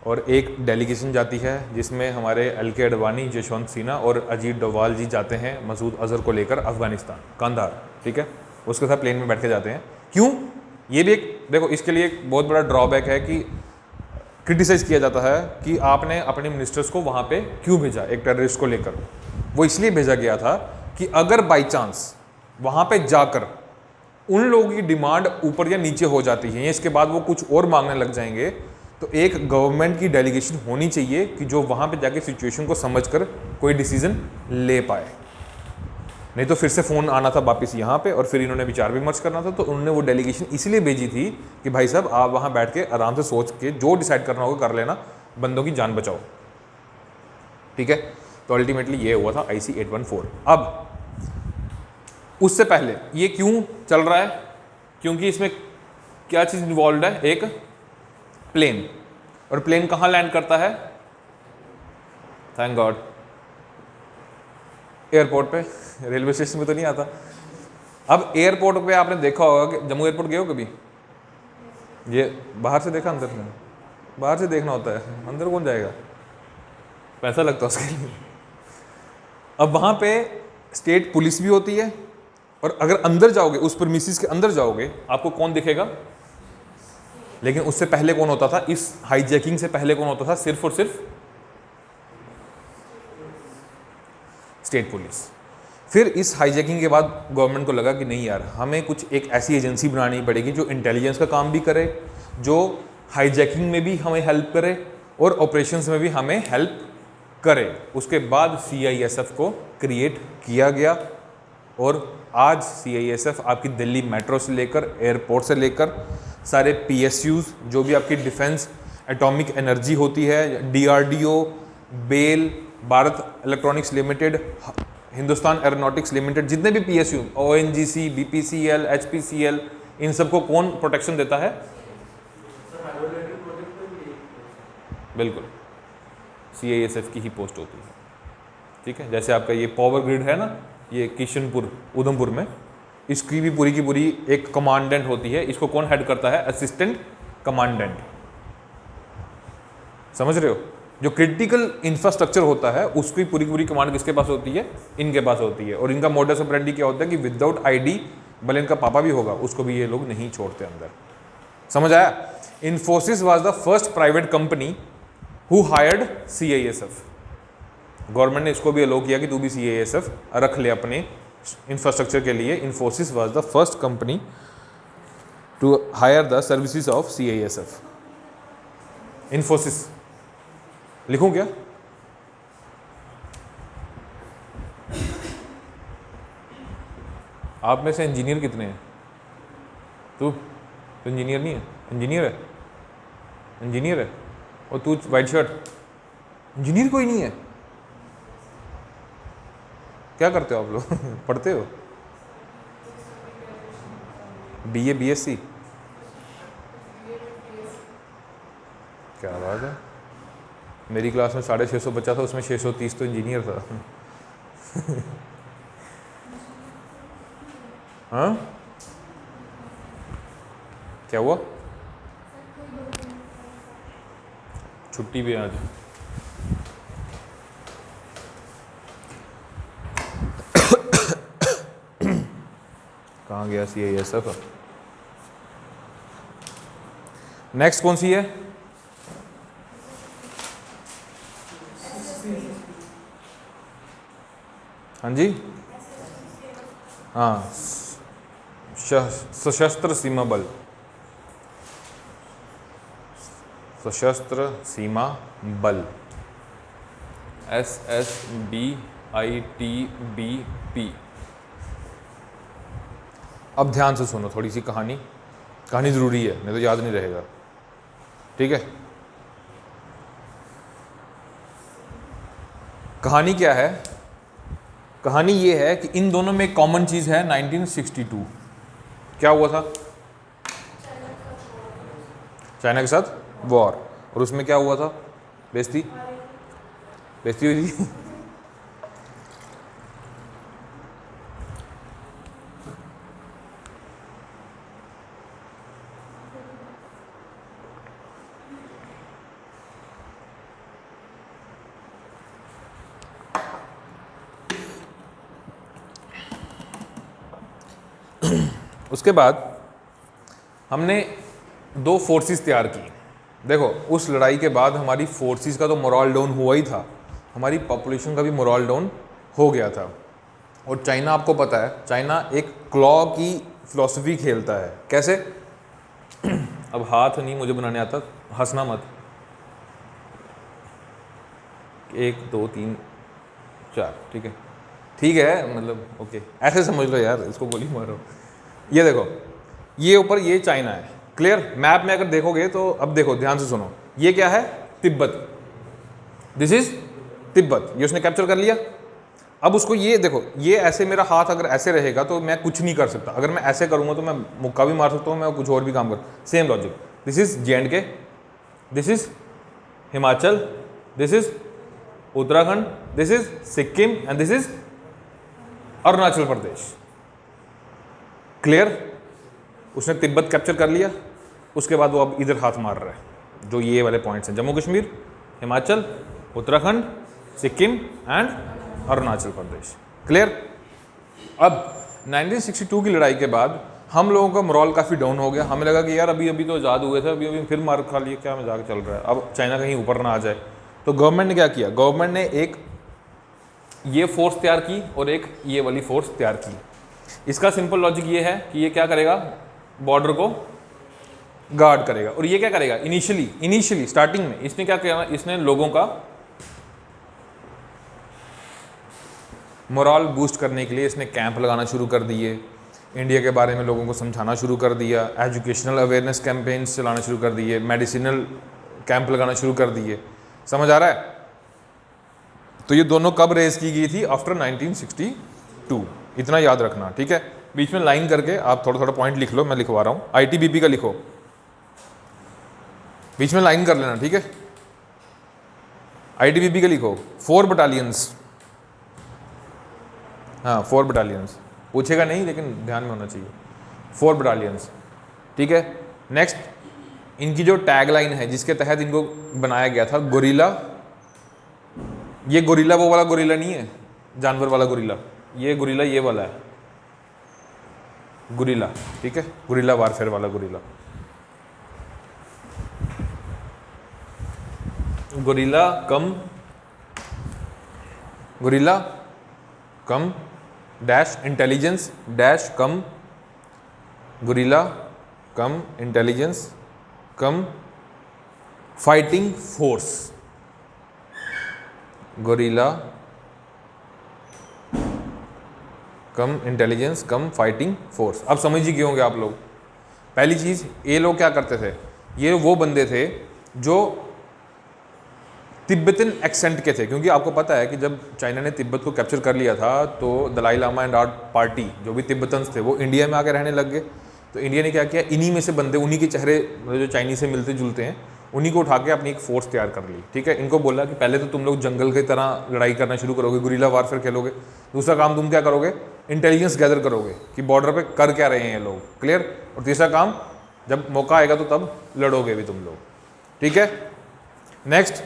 Speaker 1: और एक डेलीगेशन जाती है जिसमें हमारे LK अडवाणी, यशवंत सिन्हा और अजीत डोभाल जी जाते हैं मसूद अज़हर को लेकर अफ़गानिस्तान, कांधार, ठीक है। उसके साथ प्लेन में बैठ के जाते हैं। क्यों? ये भी एक देखो, इसके लिए एक बहुत बड़ा ड्रॉबैक है कि क्रिटिसाइज़ किया जाता है कि आपने अपने मिनिस्टर्स को वहाँ पे क्यों भेजा एक टेररिस्ट को लेकर। वो इसलिए भेजा गया था कि अगर बाई चांस वहाँ पे जाकर उन लोगों की डिमांड ऊपर या नीचे हो जाती है या इसके बाद वो कुछ और मांगने लग जाएंगे, तो एक गवर्नमेंट की डेलीगेशन होनी चाहिए कि जो वहाँ पे जाके सिचुएशन को समझकर कोई डिसीजन ले पाए। नहीं तो फिर से फ़ोन आना था वापस यहाँ पे और फिर इन्होंने विचार विमर्श करना था। तो उन्होंने वो डेलीगेशन इसलिए भेजी थी कि भाई साहब आप वहाँ बैठ के आराम से सोच के जो डिसाइड करना होगा कर लेना, बंदों की जान बचाओ, ठीक है। तो अल्टीमेटली ये हुआ था IC-814। अब उससे पहले ये क्यों चल रहा है? क्योंकि इसमें क्या चीज़ इन्वॉल्व है? एक प्लेन, और प्लेन कहाँ लैंड करता है? थैंक गॉड, एयरपोर्ट पे, रेलवे स्टेशन पे तो नहीं आता। अब एयरपोर्ट पे आपने देखा होगा कि जम्मू एयरपोर्ट गए हो कभी? ये बाहर से देखा, अंदर में? बाहर से देखना होता है, अंदर कौन जाएगा, पैसा लगता है उसके लिए। अब वहाँ पे स्टेट पुलिस भी होती है और अगर अंदर जाओगे, उस प्रीमिसेस के अंदर जाओगे, आपको कौन दिखेगा? लेकिन उससे पहले कौन होता था? इस हाईजैकिंग से पहले कौन होता था? सिर्फ और सिर्फ स्टेट पुलिस। फिर इस हाईजैकिंग के बाद गवर्नमेंट को लगा कि नहीं यार, हमें कुछ एक ऐसी एजेंसी बनानी पड़ेगी जो इंटेलिजेंस का काम भी करे, जो हाईजैकिंग में भी हमें हेल्प करे और ऑपरेशंस में भी हमें हेल्प करे। उसके बाद CISF को क्रिएट किया गया और आज CISF आपकी दिल्ली मेट्रो से लेकर एयरपोर्ट से लेकर सारे PSUs, जो भी आपकी डिफेंस एटॉमिक एनर्जी होती है, DRDO, BEL, Bharat Electronics Limited, Hindustan Aeronautics Limited, जितने भी PSU, ONGC, BPCL, HPCL, इन सबको कौन प्रोटेक्शन देता है? बिल्कुल CISF की ही पोस्ट होती है, ठीक है। जैसे आपका ये पावर ग्रिड है ना, ये किशनपुर उधमपुर में, इसकी भी पूरी की पूरी एक कमांडेंट होती है। इसको कौन हेड करता है? असिस्टेंट कमांडेंट, समझ रहे हो? जो क्रिटिकल इंफ्रास्ट्रक्चर होता है उसकी पूरी पूरी कमांड किसके पास होती है, इनके पास होती है। और इनका मोडस ऑपरेंडी क्या होता है कि विदाउट आईडी, भले इनका पापा भी होगा उसको भी ये लोग नहीं छोड़ते अंदर। समझ आया? Infosys was the first private company who hired CISF। Government ने इसको भी अलो किया कि तू भी CISF रख ले अपने इंफ्रास्ट्रक्चर के लिए। Infosys was the first company to hire the services of CISF। Infosys लिखूं क्या? आप में से इंजीनियर कितने हैं? तू इंजीनियर नहीं है? इंजीनियर है, इंजीनियर है। और तू वाइट शर्ट, इंजीनियर कोई नहीं है। क्या करते हो आप लोग? पढ़ते हो? BA BSc? क्या बात है। मेरी क्लास में 650 बच्चा था, उसमें 630 तो इंजीनियर था। हाँ, क्या हुआ? छुट्टी भी आज। कहाँ गया CISF? नेक्स्ट कौन सी है? हाँ जी, हाँ, सशस्त्र सीमा बल, सशस्त्र सीमा बल, SSBITBP। अब ध्यान से सुनो थोड़ी सी कहानी, कहानी ज़रूरी है नहीं तो याद नहीं रहेगा, ठीक है? कहानी क्या है? कहानी ये है कि इन दोनों में एक कॉमन चीज़ है, 1962। क्या हुआ था? चाइना के साथ वॉर। और उसमें क्या हुआ था? बेइज्जती, बेइज्जती हुई थी। उसके बाद हमने 2 फोर्सेस तैयार की। देखो, उस लड़ाई के बाद हमारी फोर्सेस का तो मोरल डाउन हुआ ही था, हमारी पॉपुलेशन का भी मोरल डाउन हो गया था। और चाइना, आपको पता है, चाइना एक क्लॉ की फिलॉसफी खेलता है। कैसे? अब हाथ नहीं मुझे बनाने आता, हंसना मत। 1 2 3 4, ठीक है, ठीक है, मतलब ओके, ऐसे समझ लो यार, इसको गोली मारो। ये देखो, ये ऊपर ये चाइना है, क्लियर? मैप में अगर देखोगे तो, अब देखो ध्यान से सुनो, ये क्या है? तिब्बत। This is Tibet. ये उसने कैप्चर कर लिया। अब उसको ये देखो, ये ऐसे मेरा हाथ अगर ऐसे रहेगा तो मैं कुछ नहीं कर सकता। अगर मैं ऐसे करूंगा तो मैं मुक्का भी मार सकता हूँ, मैं कुछ और भी काम कर। Same logic. This is J&K, this is Himachal, this is Uttarakhand, this is Sikkim and this is Arunachal Pradesh. Clear? उसने तिब्बत कैप्चर कर लिया, उसके बाद वो अब इधर हाथ मार रहा है, जो ये वाले पॉइंट्स हैं, जम्मू कश्मीर, हिमाचल, उत्तराखंड, सिक्किम एंड अरुणाचल प्रदेश। क्लियर? अब 1962 की लड़ाई के बाद हम लोगों का मोरल काफ़ी डाउन हो गया। हमें लगा कि यार अभी अभी तो आज़ाद हुए थे, अभी अभी फिर मार खा लिए, क्या मजाक चल रहा है, अब चाइना कहीं ऊपर ना आ जाए। तो गवर्नमेंट ने क्या किया? गवर्नमेंट ने एक ये फोर्स तैयार की और एक ये वाली फोर्स तैयार की। इसका सिंपल लॉजिक ये है कि ये क्या करेगा? बॉर्डर को गार्ड करेगा। और ये क्या करेगा? इनिशियली स्टार्टिंग में इसने क्या किया? इसने लोगों का मोरल बूस्ट करने के लिए इसने कैंप लगाना शुरू कर दिए, इंडिया के बारे में लोगों को समझाना शुरू कर दिया, एजुकेशनल अवेयरनेस कैंपेन्स चलाना शुरू कर दिए, मेडिसिनल कैंप लगाना शुरू कर दिए। समझ आ रहा है? तो ये दोनों कब रेज की गई थी? आफ्टर 1962। इतना याद रखना, ठीक है? बीच में लाइन करके आप थोड़ा थोड़ा पॉइंट लिख लो, मैं लिखवा रहा हूँ। ITBP का लिखो, बीच में लाइन कर लेना, ठीक है? ITBP का लिखो, 4 बटालियंस। हाँ, 4 बटालियंस। पूछेगा नहीं लेकिन ध्यान में होना चाहिए, 4 बटालियंस, ठीक है? नेक्स्ट, इनकी जो टैग लाइन है जिसके तहत इनको बनाया गया था, गोरिल्ला ये गोरिल्ला वो वाला गोरिल्ला नहीं है, जानवर वाला गोरिल्ला, ये गोरिल्ला ये वाला है गोरिल्ला, ठीक है, गोरिल्ला वारफेयर वाला गोरिल्ला। गोरिल्ला कम डैश इंटेलिजेंस डैश कम गोरिल्ला कम इंटेलिजेंस कम फाइटिंग फोर्स, गोरिल्ला कम इंटेलिजेंस कम फाइटिंग फोर्स। अब समझिए क्यों होंगे आप लोग। पहली चीज़, ये लोग क्या करते थे, ये वो बंदे थे जो तिब्बतन एक्सेंट के थे, क्योंकि आपको पता है कि जब चाइना ने तिब्बत को कैप्चर कर लिया था तो दलाई लामा एंड आर्ट पार्टी जो भी तिब्बतन्स थे वो इंडिया में आके रहने लग गए। तो इंडिया ने क्या किया, इन्हीं में से बंदे, उन्हीं के चेहरे जो चाइनीज से मिलते जुलते हैं, उन्हीं को उठा के अपनी एक फोर्स तैयार कर ली, ठीक है। इनको बोला कि पहले तो तुम लोग जंगल की तरह लड़ाई करना शुरू करोगे, गुरिल्ला वारफेयर खेलोगे। दूसरा काम तुम क्या करोगे, इंटेलिजेंस गैदर करोगे कि बॉर्डर पे कर क्या रहे हैं ये लोग, क्लियर। और तीसरा काम, जब मौका आएगा तो तब लड़ोगे भी तुम लोग, ठीक है। Next,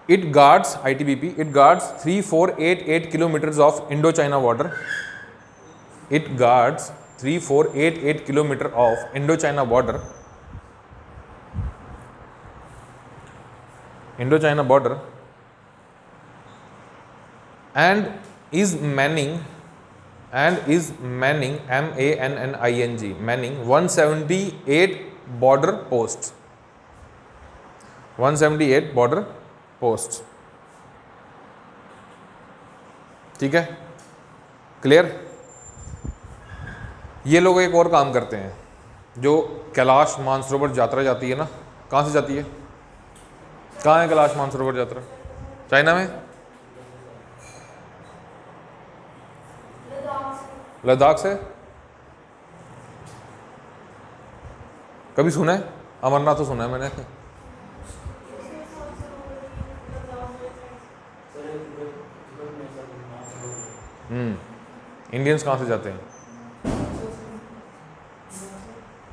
Speaker 1: it guards ITBP, it guards 3488 kilometers of Indo-China border. It guards 3488 kilometer of Indo-China border. Indo-China border, and is manning MANNING manning 178 border posts. 178 border post, ठीक है, क्लियर। ये लोग एक और काम करते हैं, जो कैलाश मानसरोवर यात्रा जाती है ना, कहाँ से जाती है, कहाँ है कैलाश मानसरोवर यात्रा, चाइना में, लद्दाख से। कभी सुना है, अमरनाथ तो सुना है मैंने। इंडियंस कहाँ से जाते हैं,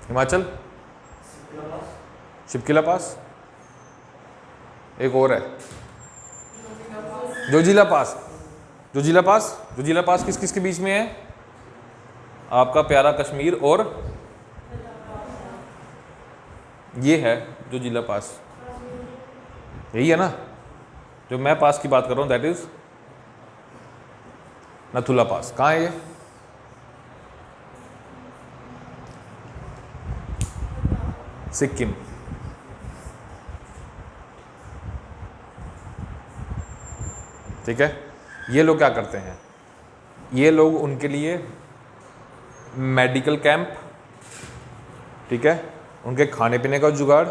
Speaker 1: हिमाचल, शिपकिला पास, एक और है जोजिला पास। जोजिला पास किस किस के बीच में है, आपका प्यारा कश्मीर और ये है जोजिला पास, यही है ना। जो मैं पास की बात कर रहा हूँ दैट इज नथुला पास। कहाँ है ये, सिक्किम, ठीक है। ये लोग क्या करते हैं, ये लोग उनके लिए मेडिकल कैंप, ठीक है, उनके खाने पीने का जुगाड़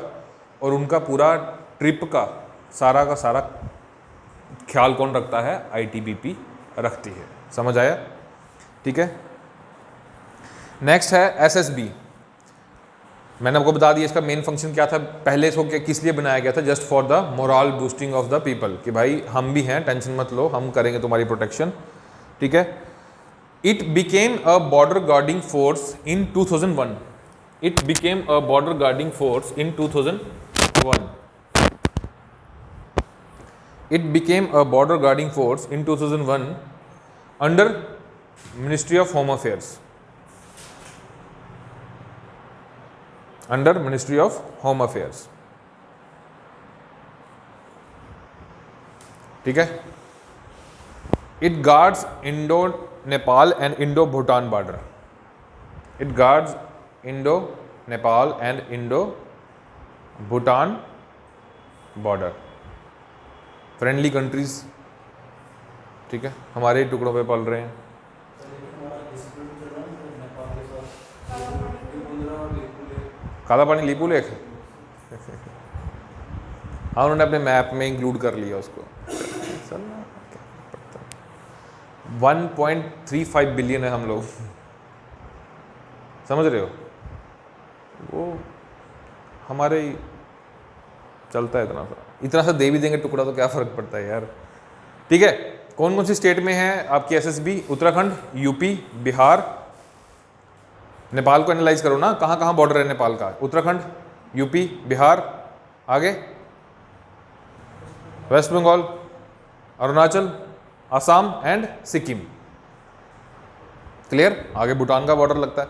Speaker 1: और उनका पूरा ट्रिप का सारा ख्याल कौन रखता है, ITBP रखती है, समझ आया, ठीक है। नेक्स्ट है SSB। मैंने आपको बता दिया इसका मेन फंक्शन क्या था, पहले इसको किस लिए बनाया गया था, just for the moral boosting of the people, कि भाई हम भी हैं, टेंशन मत लो, हम करेंगे तुम्हारी प्रोटेक्शन, ठीक है। It became a border guarding force in 2001। It became a border guarding force in 2001। It became a border guarding force in 2001 under ministry of home affairs, under ministry of home affairs, ठीक है। It guards Indo Nepal and Indo Bhutan border. It guards Indo Nepal and Indo Bhutan border, friendly countries, ठीक है, हमारे टुकड़ों पे पल रहे हैं। काला पानी लीपू लेक हाँ, उन्होंने अपने मैप में इंक्लूड कर लिया उसको। 1.35 बिलियन है हम लोग, समझ रहे हो, वो हमारे ही चलता है इतना सा दे भी देंगे टुकड़ा तो क्या फ़र्क पड़ता है यार, ठीक है। कौन कौन सी स्टेट में है आपकी SSB, उत्तराखंड, यूपी, बिहार, नेपाल को एनालाइज करो ना, कहाँ कहाँ बॉर्डर है नेपाल का, उत्तराखंड, यूपी, बिहार, आगे West Bengal, Arunachal, Assam and Sikkim. Clear? आगे भूटान का बॉर्डर लगता है,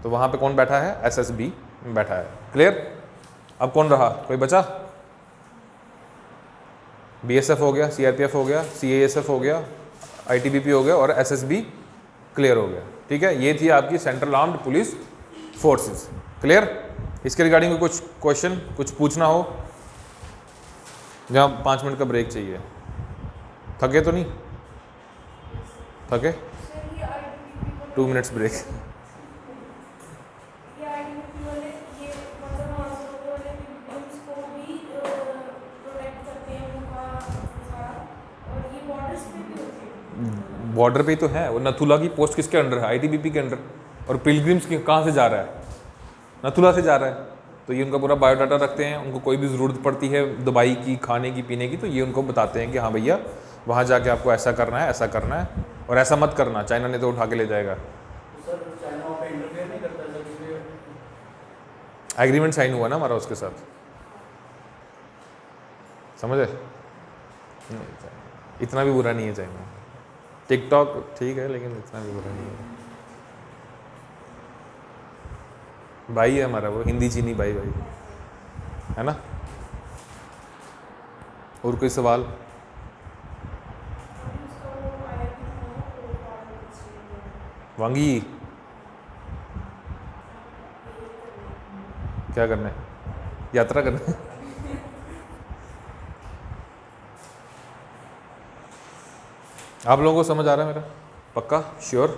Speaker 1: तो वहाँ पे कौन बैठा है? एसएसबी बैठा है। क्लियर? अब कौन रहा? कोई बचा? बीएसएफ हो गया, सीआरपीएफ हो गया, सीएएसएफ हो गया, आईटीबीपी हो गया और एसएसबी क्लियर हो गया। ठीक है, ये थी आपकी central armed police forces. Clear? इसके रिगार्डिंग कुछ क्वेश्चन, कुछ पूछना हो? जहाँ 5 मिनट का ब्रेक चाहिए। थके तो नहीं? थके? 2 मिनट्स ब्रेक। बॉर्डर पे ही तो है। वो नथुला की पोस्ट किसके अंडर है? आईटीबीपी के अंडर। और पिलग्रिम्स कहाँ से जा रहा है? नथुला से जा रहा है। तो ये उनका पूरा बायोडाटा रखते हैं। उनको कोई भी ज़रूरत पड़ती है दवाई की, खाने की, पीने की, तो ये उनको बताते हैं कि हाँ भैया वहाँ जाके आपको ऐसा करना है, ऐसा करना है, और ऐसा मत करना, चाइना ने तो उठा के ले जाएगा। एग्रीमेंट साइन हुआ ना हमारा उसके साथ, समझे? इतना भी बुरा नहीं है चाइना। टिकटॉक ठीक है, लेकिन इतना भी बुरा नहीं है। भाई है हमारा, वो हिंदी चीनी भाई भाई है ना। और कोई सवाल? वांगी क्या करना है? यात्रा करना है? आप लोगों को समझ आ रहा है मेरा? पक्का? Sure?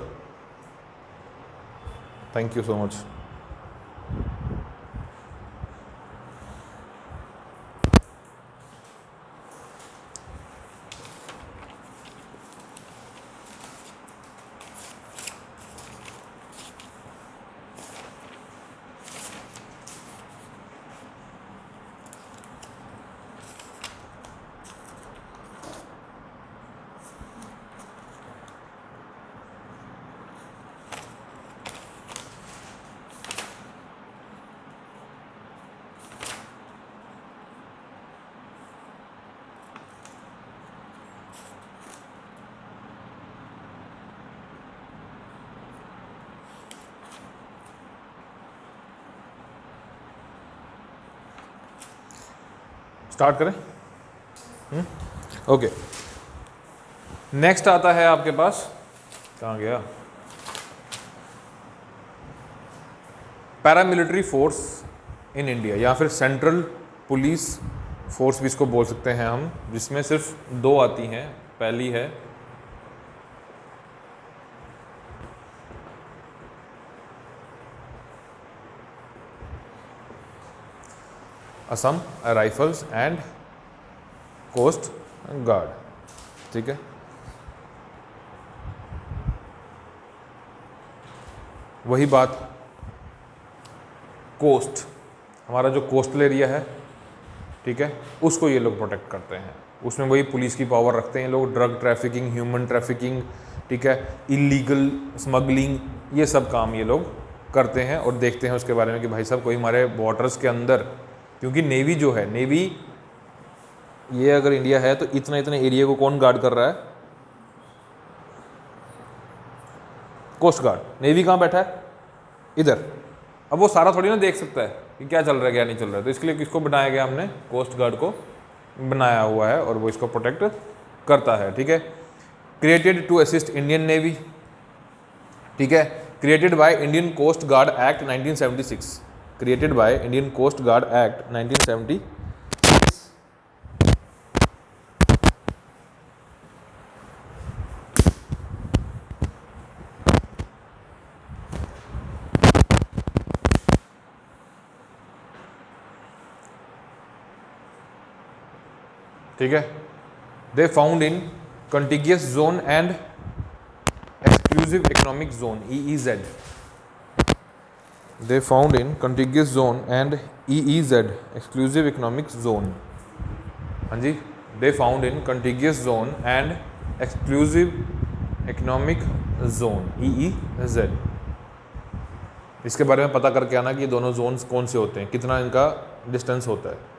Speaker 1: Thank you so much. Start करें? ओके, नेक्स्ट आता है आपके पास, कहाँ गया? पैरामिलिट्री फोर्स इन इंडिया, या फिर सेंट्रल पुलिस फोर्स भी इसको बोल सकते हैं हम, जिसमें सिर्फ 2 आती हैं। पहली है Assam Rifles and Coast Guard. ठीक है, वही बात, कोस्ट, हमारा जो कोस्टल एरिया है, ठीक है, उसको ये लोग प्रोटेक्ट करते हैं। उसमें वही पुलिस की पावर रखते हैं लोग। ड्रग ट्रैफिकिंग, ह्यूमन ट्रैफिकिंग, ठीक है, इलीगल स्मगलिंग, ये सब काम ये लोग करते हैं। और देखते हैं उसके बारे में कि भाई साहब कोई हमारे बॉर्डर्स के अंदर, क्योंकि नेवी जो है, नेवी ये अगर इंडिया है तो इतना एरिया को कौन गार्ड कर रहा है? Coast guard. नेवी कहाँ बैठा है? इधर। अब वो सारा थोड़ी ना देख सकता है कि क्या चल रहा है क्या नहीं चल रहा है, तो इसके लिए किसको बनाया गया? हमने कोस्ट गार्ड को बनाया हुआ है और वो इसको प्रोटेक्ट करता है। ठीक है, created to assist Indian navy, ठीक है, created by Indian coast guard act 1976, created by Indian coast guard act 1976। ठीक है, they found in contiguous zone and exclusive economic zone, EEZ। They found in contiguous zone and EEZ, exclusive economic zone. हाँ जी, they found in contiguous zone and exclusive economic zone, EEZ। इसके बारे में पता करके आना कि ये दोनों जोन्स कौन से होते हैं, कितना इनका डिस्टेंस होता है।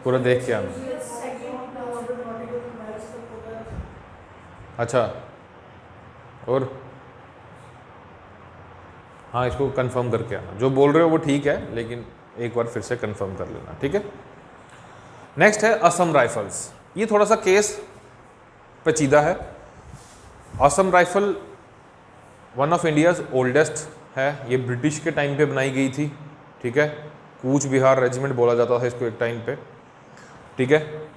Speaker 1: पूरा देख के आना। अच्छा, और हाँ, इसको कंफर्म करके आना। जो बोल रहे हो वो ठीक है, लेकिन एक बार फिर से कंफर्म कर लेना, ठीक है। नेक्स्ट है असम राइफल्स। ये थोड़ा सा केस पेचीदा है। Assam rifle one of India's oldest है। ये ब्रिटिश के टाइम पे बनाई गई थी, ठीक है। कूच बिहार रेजिमेंट बोला जाता था इसको एक टाइम पे, ठीक है।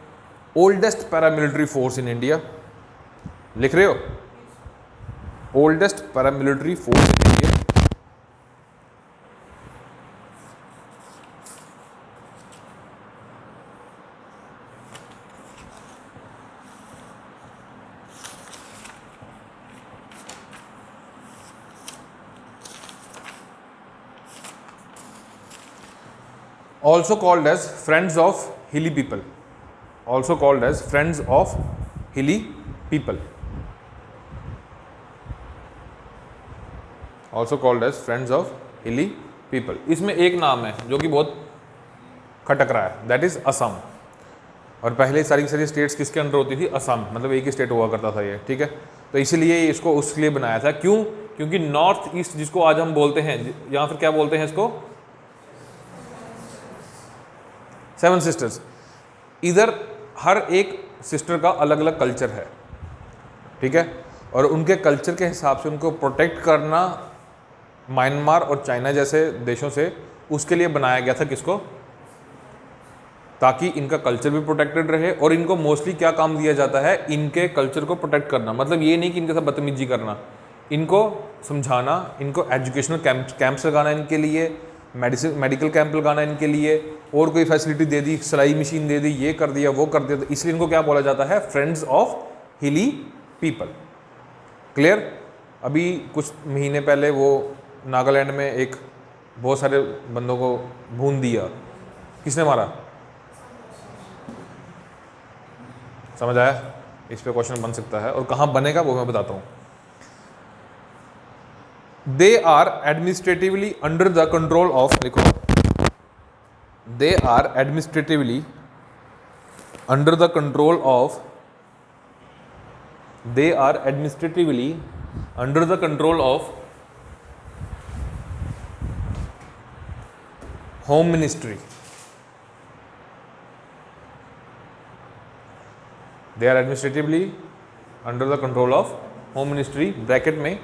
Speaker 1: Oldest paramilitary force in India, लिख रहे हो? Oldest paramilitary force in India. Also called as Friends of Hilly People. Also called as Friends of Hilly People. Also called as Friends of Hilly People. इसमें एक नाम है जो कि बहुत खटक रहा है, दैट इज असम। और पहले सारी सारी स्टेट्स किसके अंडर होती थी? असम, मतलब एक ही स्टेट हुआ करता था ये, ठीक है। तो इसीलिए इसको उसके लिए बनाया था। क्यों? क्योंकि नॉर्थ ईस्ट जिसको आज हम बोलते हैं, या फिर क्या बोलते हैं इसको, सेवन सिस्टर्स, इधर हर एक सिस्टर का अलग अलग कल्चर है, ठीक है। और उनके कल्चर के हिसाब से उनको प्रोटेक्ट करना म्यांमार और चाइना जैसे देशों से, उसके लिए बनाया गया था। किसको? ताकि इनका कल्चर भी प्रोटेक्टेड रहे। और इनको मोस्टली क्या काम दिया जाता है? इनके कल्चर को प्रोटेक्ट करना। मतलब ये नहीं कि इनके साथ बदतमीजी करना, इनको समझाना, इनको एजुकेशनल कैंप्स लगाना इनके लिए, मेडिकल कैंप लगाना इनके लिए, और कोई फैसिलिटी दे दी, सिलाई मशीन दे दी, ये कर दिया, वो कर दिया। तो इसलिए इनको क्या बोला जाता है? फ्रेंड्स ऑफ हिली पीपल। क्लियर? अभी कुछ महीने पहले वो नागालैंड में एक बहुत सारे बंदों को भून दिया, किसने मारा? समझ आया? इस पे क्वेश्चन बन सकता है, और कहाँ बनेगा वो मैं बताता हूँ। They are administratively under the control of, देखो, they are administratively under the control of, they are administratively under the control of Home Ministry. They are administratively under the control of Home Ministry, bracket में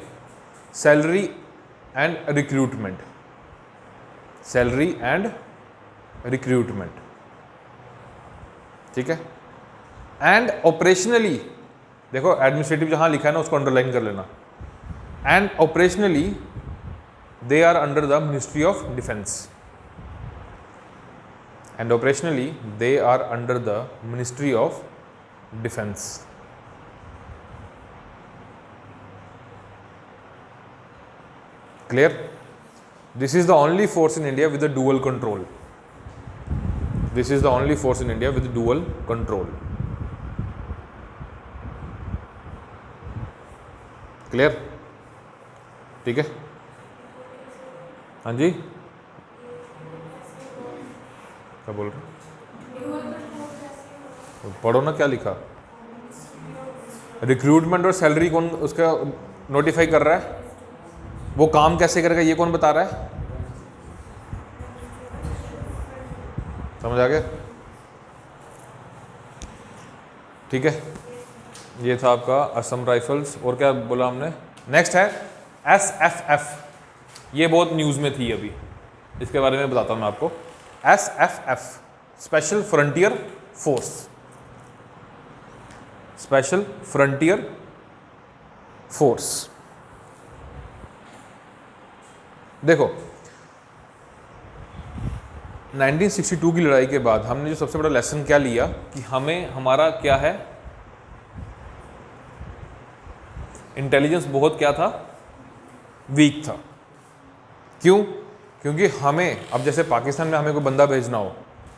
Speaker 1: salary and recruitment, salary and recruitment, ठीक है। And operationally, देखो administrative जहां लिखा है ना उसको underline कर लेना। And operationally they are under the ministry of defence, and operationally they are under the ministry of defence. Clear? This is the only force in India with a dual control. This is the only force in India with dual control. Clear? ठीक है? हाँ जी, क्या बोल रहे? पढ़ो ना क्या लिखा। रिक्रूटमेंट और सैलरी कौन उसका नोटिफाई कर रहा है? वो काम कैसे करेगा ये कौन बता रहा है? समझ आ गया? ठीक है, ये था आपका असम राइफल्स। और क्या बोला हमने? नेक्स्ट है SFF। ये बहुत न्यूज़ में थी अभी, इसके बारे में बताता हूँ मैं आपको। SFF, special frontier force, special frontier force. देखो 1962 की लड़ाई के बाद हमने जो सबसे बड़ा लेसन क्या लिया कि हमें, हमारा क्या है, इंटेलिजेंस बहुत क्या था, वीक था। क्यों? क्योंकि हमें अब जैसे पाकिस्तान में हमें कोई बंदा भेजना हो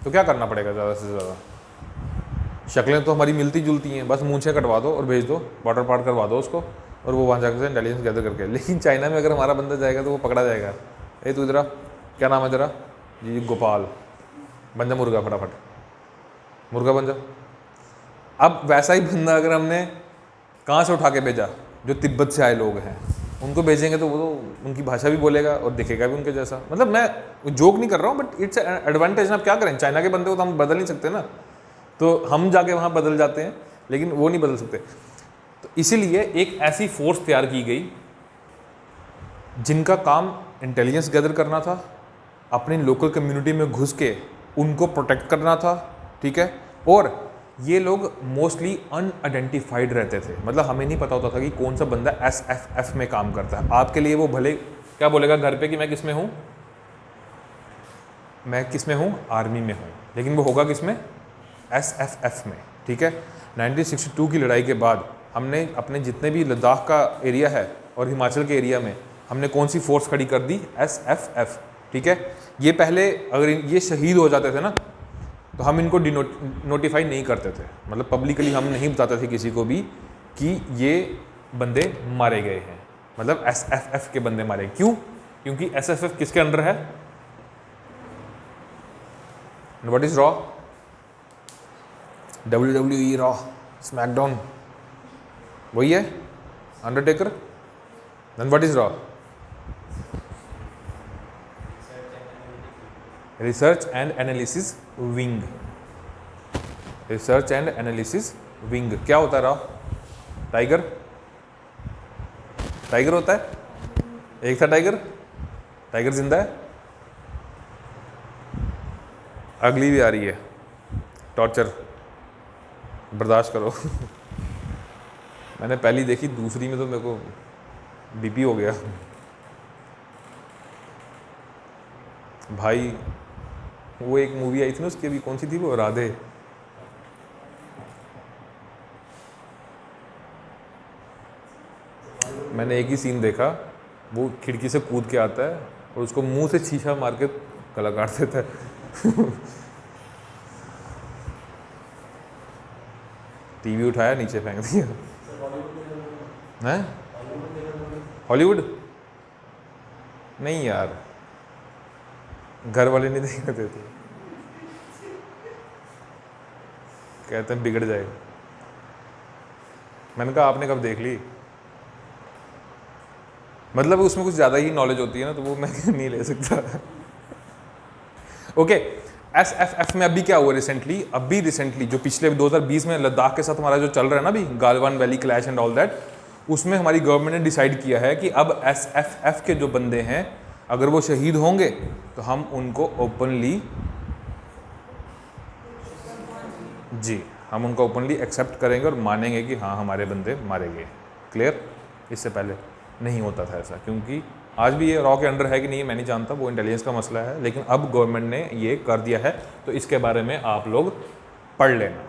Speaker 1: तो क्या करना पड़ेगा? ज़्यादा से ज़्यादा शक्लें तो हमारी मिलती जुलती हैं, बस मूंछें कटवा दो और भेज दो, वाटर पार्ट करवा दो उसको, और वो वहाँ जाकर से इंटेलिजेंस गैदर करके। लेकिन चाइना में अगर हमारा बंदा जाएगा तो वो पकड़ा जाएगा। ए तू इधर, क्या नाम है तेरा? जी गोपाल, बन जा मुर्गा, फटाफट मुर्गा बन जा। अब वैसा ही बंदा अगर हमने कहाँ से उठा के भेजा, जो तिब्बत से आए लोग हैं उनको भेजेंगे तो वो तो उनकी भाषा भी बोलेगा और दिखेगा भी उनके जैसा। मतलब मैं जोक नहीं कर रहा हूँ, बट इट्स एडवांटेज ना। आप क्या करें, चाइना के बंदे को तो हम बदल नहीं सकते ना, तो हम जाके वहाँ बदल जाते हैं, लेकिन वो नहीं बदल सकते। तो इसीलिए एक ऐसी फोर्स तैयार की गई जिनका काम इंटेलिजेंस गैदर करना था, अपनी लोकल कम्युनिटी में घुस के उनको प्रोटेक्ट करना था, ठीक है। और ये लोग मोस्टली अनआइडेंटिफाइड रहते थे, मतलब हमें नहीं पता होता था कि कौन सा बंदा SFF में काम करता है। आपके लिए वो भले क्या बोलेगा घर पे कि मैं किस में हूँ, मैं किस में हूँ, आर्मी में हूँ, लेकिन वो होगा किस में, SFF में, ठीक है। 1962 की लड़ाई के बाद हमने अपने जितने भी लद्दाख का एरिया है और हिमाचल के एरिया में हमने कौन सी फोर्स खड़ी कर दी, SFF, ठीक है। ये पहले अगर ये शहीद हो जाते थे ना तो हम इनको नोटिफाई नहीं करते थे, मतलब पब्लिकली हम नहीं बताते थे किसी को भी कि ये बंदे मारे गए हैं, मतलब SFF के बंदे मारे। क्यों? क्योंकि SFF किसके अंडर है, व्हाट इज रॉ, WWE रॉ, स्मैकडाउन वही है, अंडरटेकर। देन व्हाट इज रॉ, Research and Analysis Wing, Research and Analysis Wing. क्या होता है रॉ, टाइगर, टाइगर होता है, एक था टाइगर, टाइगर जिंदा है, अगली भी आ रही है, टॉर्चर बर्दाश्त करो। मैंने पहली देखी, दूसरी में तो मेरे को BP हो गया भाई। वो एक मूवी आई थी ना उसकी, अभी कौन सी थी वो, राधे, मैंने एक ही सीन देखा, वो खिड़की से कूद के आता है और उसको मुंह से शीशा मार के गला काट देता है। टीवी उठाया नीचे फेंक दिया। हैं, हॉलीवुड नहीं यार, घर वाले नहीं देखने देते, कहते हैं बिगड़ जाएगा। मैंने कहा आपने कब देख ली, मतलब उसमें कुछ ज़्यादा ही नॉलेज होती है ना, तो वो मैं नहीं ले सकता। ओके, SFF में अभी क्या हुआ रिसेंटली, अभी रिसेंटली जो पिछले 2020 में लद्दाख के साथ हमारा जो चल रहा है ना अभी, Galwan valley clash and all that, उसमें हमारी गवर्नमेंट ने डिसाइड किया है कि अब SFF के जो बंदे हैं अगर वो शहीद होंगे तो हम उनको ओपनली, जी हम उनको ओपनली एक्सेप्ट करेंगे और मानेंगे कि हाँ हमारे बंदे मारे गए। क्लियर? इससे पहले नहीं होता था ऐसा, क्योंकि आज भी ये रॉ के अंडर है कि नहीं मैं नहीं जानता, वो इंटेलिजेंस का मसला है, लेकिन अब गवर्नमेंट ने ये कर दिया है, तो इसके बारे में आप लोग पढ़ लेना।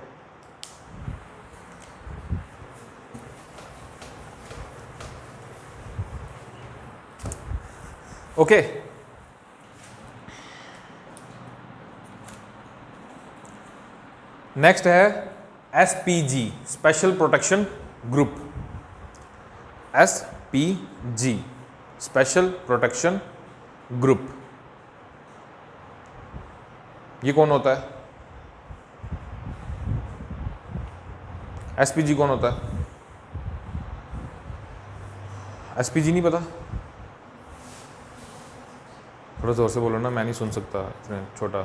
Speaker 1: ओके, नेक्स्ट है SPG, special protection group. SPG, special protection group, ये कौन होता है? SPG कौन होता है? SPG नहीं पता? थोड़ा जोर से बोलो ना, मैं नहीं सुन सकता इतने छोटा।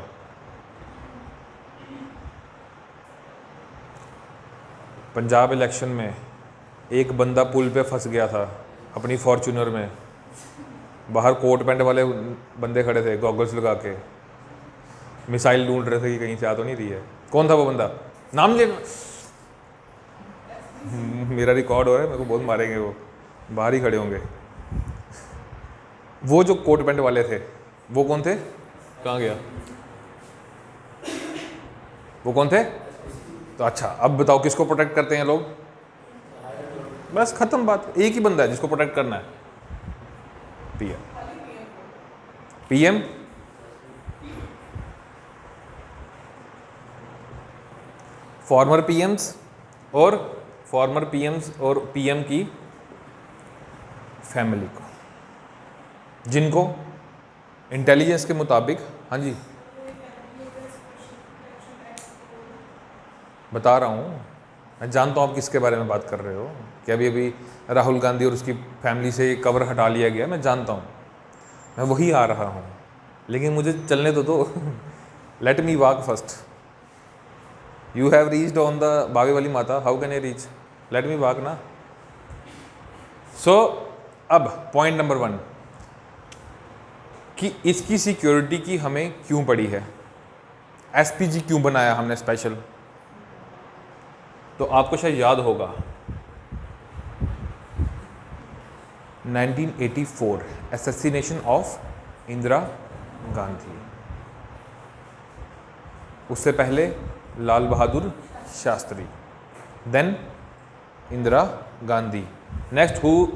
Speaker 1: पंजाब इलेक्शन में एक बंदा पुल पे फंस गया था अपनी फॉर्च्यूनर में, बाहर कोट पैंट वाले बंदे खड़े थे गॉगल्स लगा के, मिसाइल ढूंढ रहे थे कि कहीं से आ तो नहीं रही है। कौन था वो बंदा? नाम लेना, मेरा रिकॉर्ड हो रहा है, मेरे को बहुत मारेंगे, वो बाहर ही खड़े होंगे। वो जो कोट पैंट वाले थे वो कौन थे? कहाँ गया वो, कौन थे? तो अच्छा अब बताओ किसको प्रोटेक्ट करते हैं लोग? बस खत्म बात, एक ही बंदा है जिसको प्रोटेक्ट करना है, PM। फॉर्मर PMs और PM की फैमिली को, जिनको इंटेलिजेंस के मुताबिक, हाँ जी बता रहा हूँ, मैं जानता हूँ आप किसके बारे में बात कर रहे हो, कि अभी अभी राहुल गांधी और उसकी फैमिली से कवर हटा लिया गया, मैं जानता हूँ, मैं वही आ रहा हूँ, लेकिन मुझे चलने दो let me walk first. You have reached on the बावे वाली माता, how can I reach, let me walk ना। सो अब पॉइंट नंबर 1 कि इसकी सिक्योरिटी की हमें क्यों पड़ी है, एसपीजी क्यों बनाया हमने स्पेशल। तो आपको शायद याद होगा 1984 असैसिनेशन ऑफ इंदिरा गांधी, उससे पहले Lal Bahadur Shastri, then Indira Gandhi, next who,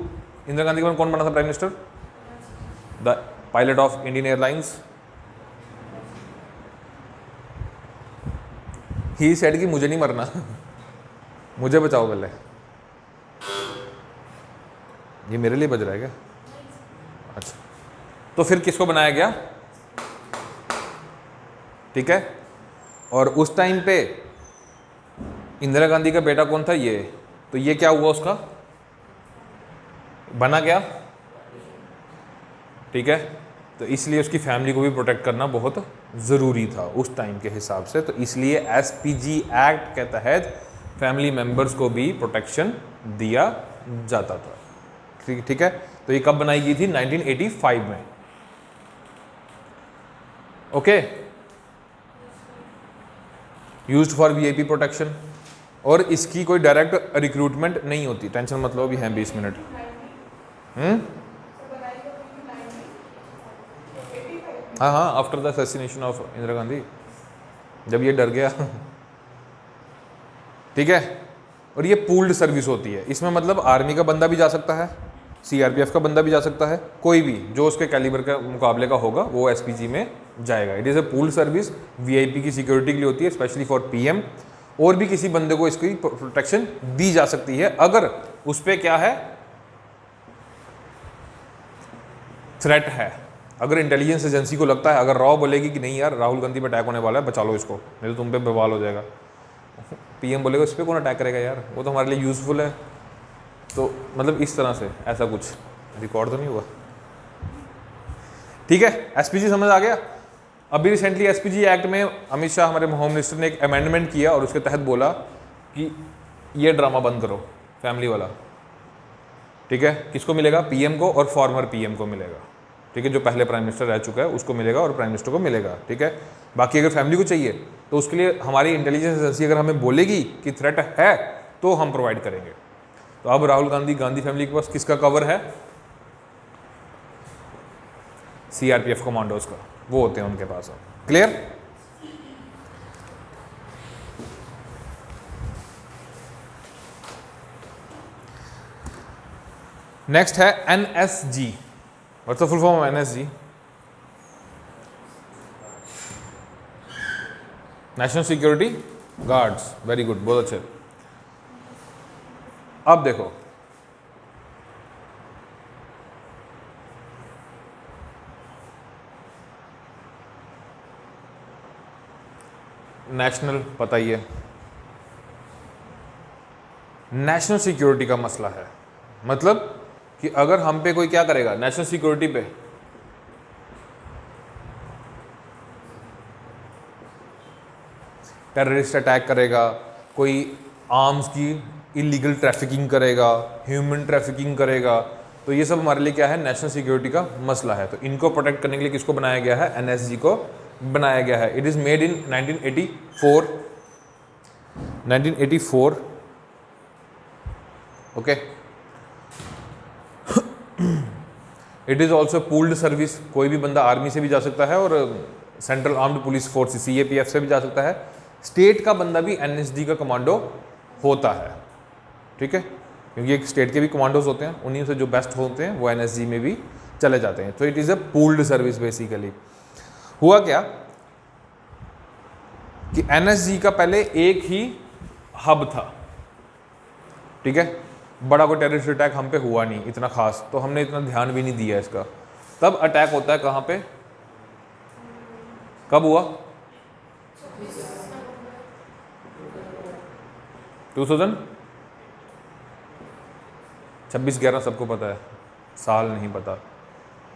Speaker 1: Indira Gandhi के बाद कौन बना था prime minister, the pilot of Indian Airlines, he said कि मुझे नहीं मरना मुझे बचाओ पहले। ये मेरे लिए बज रहा है क्या, अच्छा, तो फिर किसको बनाया गया, ठीक है। और उस टाइम पे इंदिरा गांधी का बेटा कौन था, ये, तो ये क्या हुआ, उसका बना गया, ठीक है। तो इसलिए उसकी फैमिली को भी प्रोटेक्ट करना बहुत ज़रूरी था उस टाइम के हिसाब से, तो इसलिए एसपीजी एक्ट के तहत फैमिली मेंबर्स को भी प्रोटेक्शन दिया जाता था, ठीक है। तो ये कब बनाई गई थी, 1985 में, okay. Used for VIP protection, और इसकी कोई डायरेक्ट रिक्रूटमेंट नहीं होती, टेंशन मत लो, अभी हैं 20 मिनट। हाँ हाँ, after the assassination of Indira Gandhi, जब ये डर गया ठीक है। और ये पूल्ड सर्विस होती है, इसमें मतलब आर्मी का बंदा भी जा सकता है, सीआरपीएफ का बंदा भी जा सकता है, कोई भी जो उसके कैलिबर के मुकाबले का होगा वो एसपीजी में जाएगा। It is a pooled service, VIP की सिक्योरिटी के लिए होती है, स्पेशली फॉर पीएम, और भी किसी बंदे को इसकी प्रोटेक्शन दी जा सकती है अगर उस पर क्या है, थ्रेट है। अगर इंटेलिजेंस एजेंसी को लगता है, अगर रॉ बोलेगी कि नहीं यार राहुल गांधी पे अटैक होने वाला है, बचा लो इसको, नहीं तो तुम पे बवाल हो जाएगा, पीएम बोलेगा इस पर कौन अटैक करेगा यार, वो तो हमारे लिए यूजफुल है। तो मतलब इस तरह से, ऐसा कुछ रिकॉर्ड तो नहीं हुआ, ठीक है। एसपीजी समझ आ गया। अभी रिसेंटली एसपीजी एक्ट में अमित शाह हमारे होम मिनिस्टर ने एक अमेंडमेंट किया और उसके तहत बोला कि ये ड्रामा बंद करो फैमिली वाला, ठीक है। किसको मिलेगा, पीएम को और फॉर्मर पीएम को मिलेगा, ठीक है। जो पहले प्राइम मिनिस्टर रह चुका है उसको मिलेगा और प्राइम मिनिस्टर को मिलेगा, ठीक है। बाकी अगर फैमिली को चाहिए तो उसके लिए हमारी इंटेलिजेंस एजेंसी अगर हमें बोलेगी कि थ्रेट है तो हम प्रोवाइड करेंगे। तो अब राहुल गांधी फैमिली के पास किसका कवर है, सीआरपीएफ कमांडोज का, वो होते हैं उनके पास। क्लियर। नेक्स्ट है NSG. What's the full form of NSG, national security guards, very good, बहुत अच्छे। अब देखो नेशनल, पता ही है नेशनल सिक्योरिटी का मसला है, मतलब कि अगर हम पे कोई क्या करेगा नेशनल सिक्योरिटी पे, टेररिस्ट अटैक करेगा, कोई आर्म्स की इलीगल ट्रैफिकिंग करेगा, ह्यूमन ट्रैफिकिंग करेगा, तो ये सब हमारे लिए क्या है, नेशनल सिक्योरिटी का मसला है। तो इनको प्रोटेक्ट करने के लिए किसको बनाया गया है, एनएसजी को बनाया गया है। It is made in 1984 okay. It is also pooled service, कोई भी बंदा आर्मी से भी जा सकता है और central armed police force CAPF से भी जा सकता है, स्टेट का बंदा भी एनएसजी का कमांडो होता है, ठीक है। क्योंकि एक स्टेट के भी कमांडोज होते हैं, उन्हीं से जो बेस्ट होते हैं वो एनएसजी में भी चले जाते हैं। तो it is a pooled service basically. हुआ क्या कि एनएसजी का पहले एक ही हब था, ठीक है। बड़ा कोई टेररिस्ट अटैक हम पे हुआ नहीं इतना खास, तो हमने इतना ध्यान भी नहीं दिया इसका। तब अटैक होता है कहाँ पे, कब हुआ? 26/11 सबको पता है, साल नहीं पता।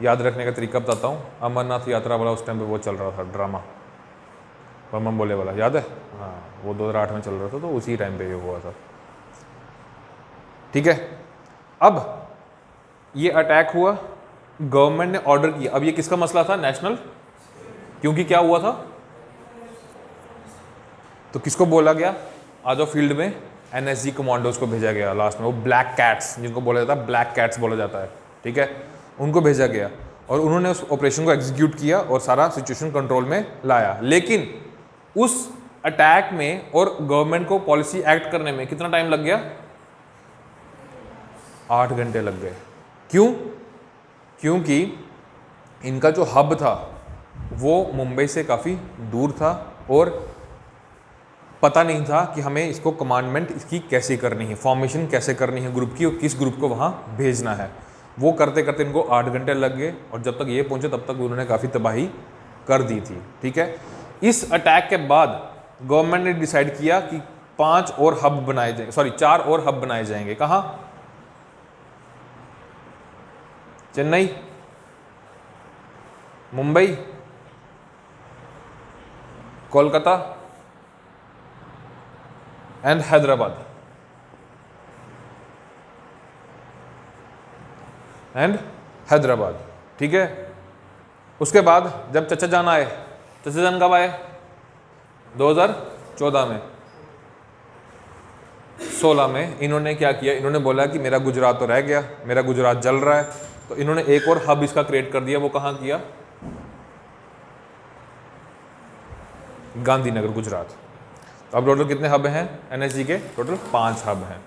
Speaker 1: याद रखने का तरीका बताता हूँ। अमरनाथ यात्रा वाला उस टाइम पे वो चल रहा था ड्रामा, बम बोले वाला, याद है? हाँ, वो 2008 में चल रहा था, तो उसी टाइम पे ये हुआ था। ठीक है, अब ये अटैक हुआ, गवर्नमेंट ने ऑर्डर किया। अब ये किसका मसला था? नेशनल। क्योंकि क्या हुआ था? तो किसको बोला गया? आ जाओ फील्ड में। एनएसजी कमांडोज को भेजा गया लास्ट में, वो ब्लैक कैट्स जिनको बोला जाता है, ब्लैक कैट्स बोला जाता है, ठीक है, उनको भेजा गया और उन्होंने उस ऑपरेशन को एग्जीक्यूट किया और सारा सिचुएशन कंट्रोल में लाया। लेकिन उस अटैक में और गवर्नमेंट को पॉलिसी एक्ट करने में कितना टाइम लग गया? 8 घंटे लग गए। क्यों? क्योंकि इनका जो हब था वो मुंबई से काफ़ी दूर था और पता नहीं था कि हमें इसको कमांडमेंट इसकी कैसे करनी है, फॉर्मेशन कैसे करनी है ग्रुप की और किस ग्रुप को वहाँ भेजना है। वो करते करते इनको 8 घंटे लग गए और जब तक ये पहुँचे तब तक उन्होंने काफ़ी तबाही कर दी थी। ठीक है, इस अटैक के बाद गवर्नमेंट ने डिसाइड किया कि 4 और हब बनाए जाएंगे। कहाँ? चेन्नई, मुंबई, कोलकाता एंड हैदराबाद ठीक है। उसके बाद जब चचा जान आए, चचा जान कब आए? 2014 में, 16 में इन्होंने क्या किया? इन्होंने बोला कि मेरा गुजरात तो रह गया, मेरा गुजरात जल रहा है, तो इन्होंने एक और हब इसका क्रिएट कर दिया। वो कहाँ किया? गांधीनगर, गुजरात। तो अब टोटल कितने हब हैं एनएसजी के? टोटल 5 हब हैं।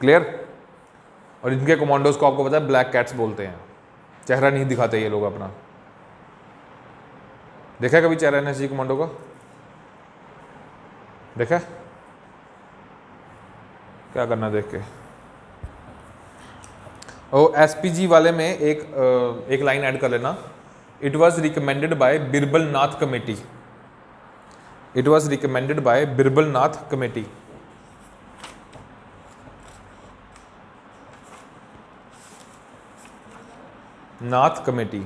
Speaker 1: क्लियर? और इनके कमांडोज को आपको पता है ब्लैक कैट्स बोलते हैं। चेहरा नहीं दिखाते ये लोग अपना। देखा है कभी चेहरा एनएसजी कमांडो का? देखा है? क्या करना देख के? और एसपीजी वाले में एक लाइन ऐड कर लेना। It was recommended by Birbal Nath committee. It was recommended by Birbal Nath Committee. Nath committee,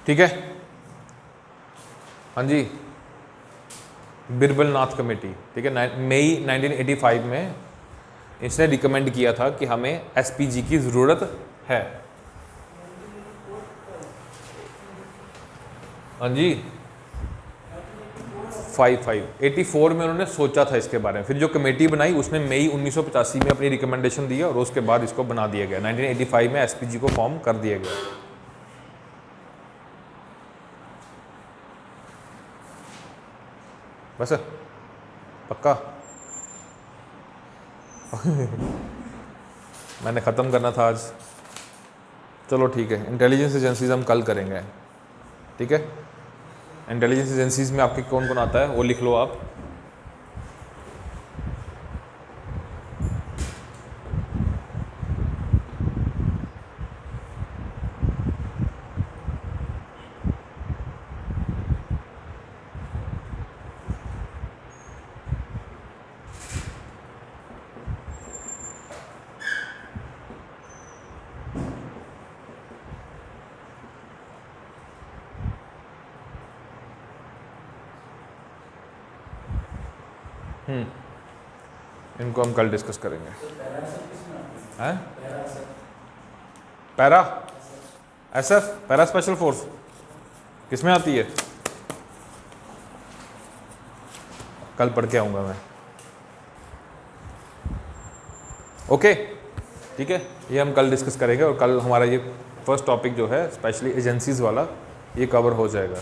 Speaker 1: ठीक है? हाँ जी, बिरबल नाथ कमेटी, ठीक है। मई 1985 में इसने रिकमेंड किया था कि हमें एसपीजी की ज़रूरत है। हाँ जी, 84 में उन्होंने सोचा था इसके बारे में। फिर जो कमेटी बनाई उसने मई 1985 में अपनी रिकमेंडेशन दिया और उसके बाद इसको बना दिया गया। 1985 में एसपीजी को फॉर्म कर दिया गया। बस पक्का? मैंने ख़त्म करना था आज। चलो ठीक है, इंटेलिजेंस एजेंसीज हम कल करेंगे, ठीक है? इंटेलिजेंस एजेंसीज में आपके कौन कौन आता है वो लिख लो आप। इनको हम कल डिस्कस करेंगे। हैं? Para SF, para special force किस में आती है? कल पढ़ के आऊँगा मैं। ओके, ठीक है, ये हम कल डिस्कस करेंगे और कल हमारा ये फर्स्ट टॉपिक जो है स्पेशली एजेंसीज वाला ये कवर हो जाएगा।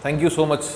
Speaker 1: Thank you so much.